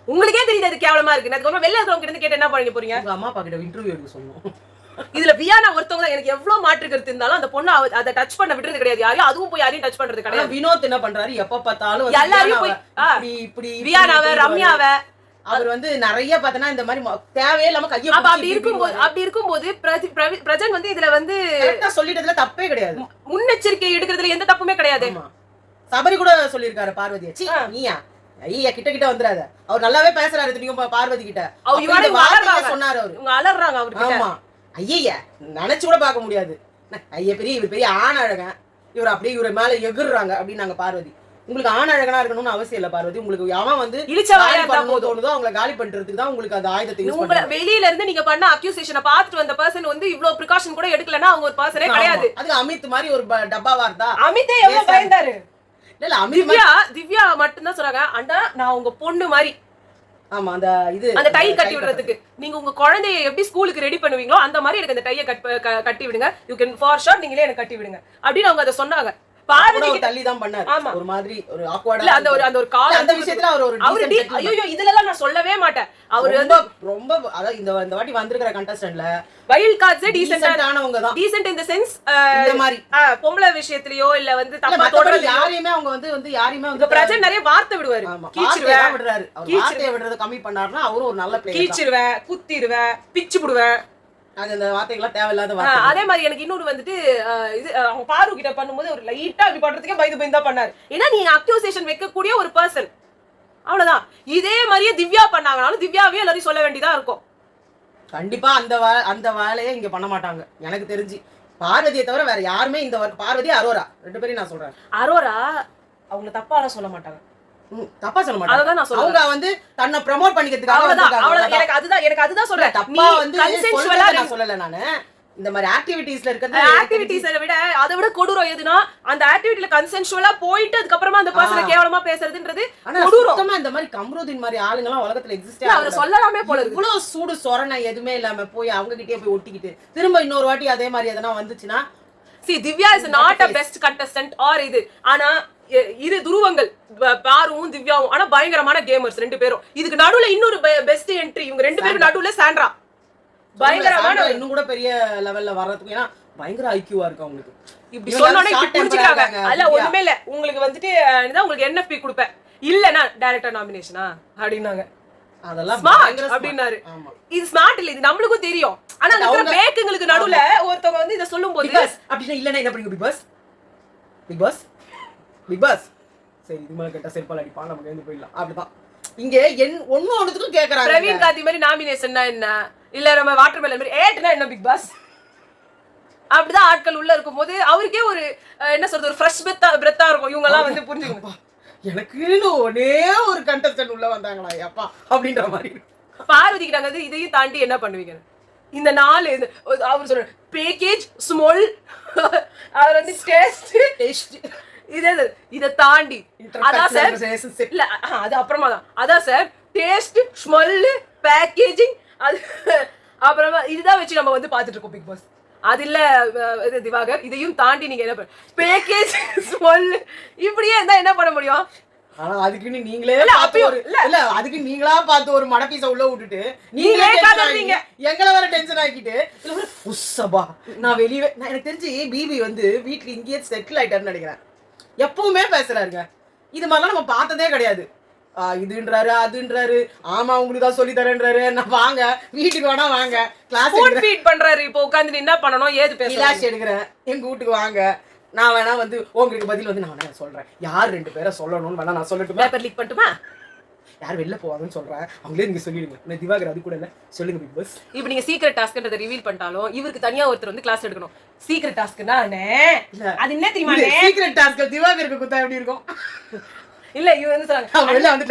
உங்களுக்கே தெரியுது அது கேவலமா இருக்கு. அதுக்கு வெளில இருக்கிறவங்க கிட்ட கேட்டு என்ன பண்ணி போறீங்க? உங்க அம்மா அப்பா கிட்ட இன்டர்வியூ எடுக்க சொல்லணும். இதுல வியானா ஒருத்தவங்க எனக்கு எவ்வளவு மாற்று கருத்து இருந்தாலும் அந்த பொண்ணு அதை டச் பண்ண விடுறது கிடையாது. யாரையும் அதுவும் போய் யாரையும் டச் பண்றது கிடையாது. வினோத் என்ன பண்றாரு, எப்ப பார்த்தாலும் எல்லாரையும் போய் இப்படி வியானாவை ரம்யாவை அவர் வந்து நிறைய பார்த்தனா இந்த மாதிரி தேவையே இல்லாம கையை அப்படி இருக்கும்போது பிரஜன் வந்து இதுல வந்து சொல்லிட்டதுல தப்பே கிடையாது. முன்னெச்சரிக்கை எடுக்கிறதுல எந்த தப்புமே கிடையாது. சபரி கூட சொல்லியிருக்காரு பார்வதியா நீயா ஐயா கிட்ட வந்துறாத. அவர் நல்லாவே பேசுறாரு நீங்க பார்வதி கிட்ட. சொன்னாரு அவரு. இவங்க அலறாங்க அவர்கிட்ட. ஆமா. ஐயா நினைச்சு கூட பார்க்க முடியாது. ஐயா இவர் பெரிய ஆண் அழகன். இவர் அப்படியே இவரை மேல எகுறாங்க அப்படின்னு நாங்க பார்வதி. உங்களுக்கு ஆண் அழகனா இருக்கணும்னு அவசியம் இல்ல பார்வதி. உங்களுக்கு அவன் வந்து தோணுதோ அவங்களை காலி பண்றதுக்கு தான் உங்களுக்கு அந்த ஆயுதத்தை யூஸ் பண்ணுங்க. வெளியில இருந்து நீங்க பண்ண அக்யூசேஷனை பார்த்துட்டு வந்த பர்சன் வந்து இவ்ளோ பிரிகாஷன் கூட எடுக்கலனா அவங்க ஒரு பர்சனே கிடையாது. அது அமித் மாதிரி ஒரு டப்பாவா இருந்தா அமித்தே எவ்வளவு பயந்தாரு. இல்ல அமித் திவ்யா மட்டும் தான் சொல்றாங்க அண்ணா நான் உங்க பொண்ணு மாதிரி. ஆமா அந்த டை கட்டி விடுறதுக்கு நீங்க உங்க குழந்தைய எப்படி ஸ்கூலுக்கு ரெடி பண்ணுவீங்களோ அந்த மாதிரி எனக்கு அந்த டைய கட்டி விடுங்க. யூ கேன் ஃபார் ஷூர் நீங்களே எனக்கு கட்டி விடுங்க அப்படின்னு அவங்க அதை சொன்னாங்க. பார்வதி தள்ளி தான் பண்ணாரு. ஒரு மாதிரி ஒரு ஆக்வர்டா இல்ல அந்த ஒரு கால் அந்த விஷயத்துல அவர் ஐயோ இதெல்லாம் நான் சொல்லவே மாட்டேன். அவர் ரொம்ப அதாவது இந்த வாட்டி வந்திருக்கிற கண்டஸ்டன்ட்ல வைல்ட் கார்ட்ஸ் டீசென்ட்டானவங்க தான். டீசென்ட் இன் தி சென்ஸ் இந்த மாதிரி பொம்பளை விஷயத்திலயோ இல்ல வந்து தப்பா தொடர்றது யாரையுமே அவங்க வந்து யாரையுமே வந்து பிரச்சனை நிறைய வார்த்தை விடுவாரு. கீச்சிடுவேன் விடுறாரு. அவர் வார்த்தையை விடுறத கம்மி பண்ணாருன்னா அவரும் ஒரு நல்ல பிளேயர். கீச்சிடுவேன், குத்திடுவேன், பிச்சு புடுவேன். அது அந்த வார்த்தைகள்லாம் தேவையில்லாத வார்த்தை. அதே மாதிரி எனக்கு இன்னொரு வந்துட்டு இது அவங்க பாரு கிட்ட பண்ணும்போது ஒரு லைட்டா அப்படி பண்றதுக்கே பயந்து தான் பண்ணாரு. ஏன்னா நீங்க அக்யூசேஷன் வைக்கக்கூடிய ஒரு பர்சன் அவ்வளவுதான். இதே மாதிரியே திவ்யா பண்ணாங்கனாலும் திவ்யாவே எல்லாரும் சொல்ல வேண்டியதா இருக்கும். கண்டிப்பா அந்த வேலையை இங்க பண்ண மாட்டாங்க எனக்கு தெரிஞ்சு. பார்வதியை தவிர வேற யாருமே இந்த பார்வதி அரோரா 2 பேரையும் நான் சொல்றேன். அரோரா அவங்க தப்பாலாம் சொல்ல மாட்டாங்க. தப்பா சொல்ல மாட்டாங்க. அதான் நான் சொல்றேன். அவங்க வந்து தன்னை ப்ரோமோட் பண்ணிக்கிறதுக்காக அவ்வளவுதான். எனக்கு அதுதான் சொல்றேன். தப்பா வந்து கன்சென்சுவலா நான் சொல்லல நானு. இந்த மாதிரி ஆக்டிவிட்டீஸ்ல இருக்கிறது ஆக்டிவிட்டீஸை விட அதை விட கொடூரம் எதுனா அந்த ஆக்டிவிட்டில கன்சென்சுவலா போயிட்டு அதுக்கு அப்புறமா அந்த பர்சனை கேவலமா பேசுறதுன்றது கொடூரம். சுத்தமா இந்த மாதிரி கம்ருதீன் மாதிரி ஆளுங்க எல்லாம் உலகத்துல எக்ஸிஸ்ட் அவர் சொல்லலாமே போல இருக்கு. இவ்வளவு சூடு சொரணை எதுவுமே இல்லாம போய் அவங்க கிட்டே போய் ஒட்டிக்கிட்டு திரும்ப இன்னொரு வாட்டி அதே மாதிரி எதனா வந்துச்சுன்னா see Divya is not a best contestant or இது ஆனா இது துருவங்கள் பாருவும் திவ்யாவும் ஆனா பயங்கரமான கேமர்ஸ் 2 பேரும். இதுக்கு நடுவுல இன்னொரு பெஸ்ட் என்ட்ரி இவங்க 2 பேரும் நடுவுல சாண்ட்ரா பயங்கரமான இன்னும் கூட பெரிய லெவல்ல வர்றதுக்கு. ஏன்னா பயங்கர ஐக்யூவா இருக்கு அவங்களுக்கு. இப்படி சொன்னோனே இப்படி புரிஞ்சுக்காங்க. அல்ல ஒண்ணுமே இல்ல உங்களுக்கு வந்துட்டு உங்களுக்கு NFP கொடுப்பேன் இல்லனா டைரக்டர் நாமினேஷனா அப்படினாங்க. அதெல்லாம் ஸ்மார்ட் அப்படினாரு. இது ஸ்மார்ட் இல்ல இது நம்மளுக்கும் தெரியும். ஆனா அந்த பேக்குங்களுக்கு நடுவுல ஒருத்தவங்க வந்து இத சொல்லும்போது அப்படினா இல்லனா என்ன பண்ணுங்க பிக் பாஸ் சரி இது மேல கேட்டா செல்பால் அடிப்பா நம்ம வந்து போயிடலாம் அப்படிதான். இங்க ஒண்ணுத்துக்கும் கேக்குறாங்க. பிரவீன் காந்தி மாதிரி நாமினேஷன்னா என்ன இல்ல நம்ம வாட்டர்மெலன் மாதிரி ஏட்னா என்ன பிக் பாஸ் அப்படிதான் ஆட்கள் உள்ள இருக்கும்போது அவருக்கே ஒரு என்ன சொல்றது ஒரு ஃப்ரெஷ் பிரெத்தா இருக்கும். இவங்க எல்லாம் வந்து புரிஞ்சுக்கணும் எனக்குன்னு ஒரே ஒரு கண்டஸ்டன்ட் உள்ள வந்தாங்களா அப்பா அப்படின்ற மாதிரி. பார்வதிக்கு நாங்க இதையும் தாண்டி என்ன பண்ணுவீங்க இந்த 4 அவர் சொல்ற பேக்கேஜ் ஸ்மால் அவர் வந்து டேஸ்ட் இத தாண்டி அதான் சார் இல்ல அது அப்புறமா தான் அதான் சார் டேஸ்ட் ஸ்மெல் பேக்கேஜிங் அது அப்புறமா இதுதான் வச்சு நம்ம வந்து பாத்துட்டு இருக்கோம் பிக் பாஸ். அது இல்ல திவாகர் இதையும் தாண்டி நீங்க என்ன பேக்கேஜ் ஸ்மெல் இப்படியே இருந்தா என்ன பண்ண முடியும். ஆனா அதுக்கு நீங்களே இல்ல அதுக்கு நீங்களா பார்த்து ஒரு மடப்பீச உள்ள விட்டுட்டு நீங்களே எங்களை வேற டென்ஷன் ஆக்கிட்டு உஸ்ஸபா நான் வெளியே எனக்கு தெரிஞ்சு பிபி வந்து வீட்டுல இங்கேயே செட்டில் ஆயிட்டாருன்னு நினைக்கிறேன். எப்பவுமே பேசுறாருங்க. இது மாதிரிலாம் நம்ம பார்த்ததே கிடையாது. இதுன்றாரு அதுன்றாரு ஆமா உங்களுக்கு தான் சொல்லி தரேன்றாரு. நான் வாங்க வீட்டுக்கு வேணா வாங்க கிளாஸ் ஃபீட் பண்றாரு. இப்போ உட்கார்ந்து என்ன பண்ணணும் ஏது கிளாஸ் எடுக்கிறேன் எங்க வீட்டுக்கு வாங்க நான் வேணா வந்து உங்களுக்கு பதில் வந்து நான் வேணா சொல்றேன். யார் 2 பேரை சொல்லணும்னு வேணா நான் சொல்லட்டுமா பேப்பர் லீக் பண்ணட்டுமா யார் வெளில போவாங்கன்னு சொல்றேன் அவங்களே நீங்க சொல்லிடுங்க. நான் திவாகர் அது கூட இல்ல சொல்லுங்க பிக் பாஸ். இப்போ நீங்க சீக்ரெட் டாஸ்க்ன்றதை ரிவீல் பண்ணிட்டாலும் இவருக்கு தனியா ஒருத்தர் வந்து கிளாஸ் எடுக்கணும். சீக்ரெட் டாஸ்க்னா அது என்ன தெரியுமா சீக்ரெட் டாஸ்க் திவாகருக்கு குத்தா எப்படி இருக்கும் இல்ல இவங்க வந்து சொல்றாங்க வெளில வந்து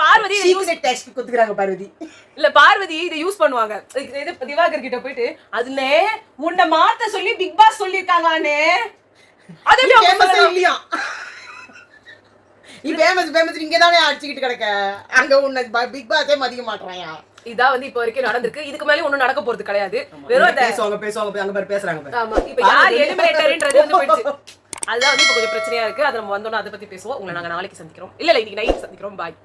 பார்வதி சீக்ரெட் டாஸ்க் குத்துறாங்க பார்வதி இல்ல பார்வதி இத யூஸ் பண்ணுவாங்க. இது திவாகர் கிட்ட போயிட்டு அதுனே உன்னை மாத்த சொல்லி பிக் பாஸ் சொல்லிருக்காங்கனே அது இல்லையா நீ ஃபேமஸ் இங்க தானே அடிச்சிட்டு கிடக்க அங்க உன்னை பிக் பாஸே மதிக்க மாட்டறாயா. இதான் வந்து இப்போ வரைக்கும் நடந்திருக்கு. இதுக்கு மேல ஒண்ணும் நடக்க போறது கிடையாது. வெறும் பேசுவாங்க அங்க பேர் பேசுறாங்க. ஆமா இப்போ யார் எலிமினேட்டர்ன்றது வந்து போயிடுச்சு. அதுதான் வந்து இப்போ கொஞ்சம் பிரச்சனையா இருக்கு. அத நம்ம வந்தோம்னா அதை பத்தி பேசுவோம். உங்களை நாங்க நாளைக்கு சந்திக்கிறோம். இல்ல இன்னைக்கு நைட் சந்திக்கிறோம். பாய்.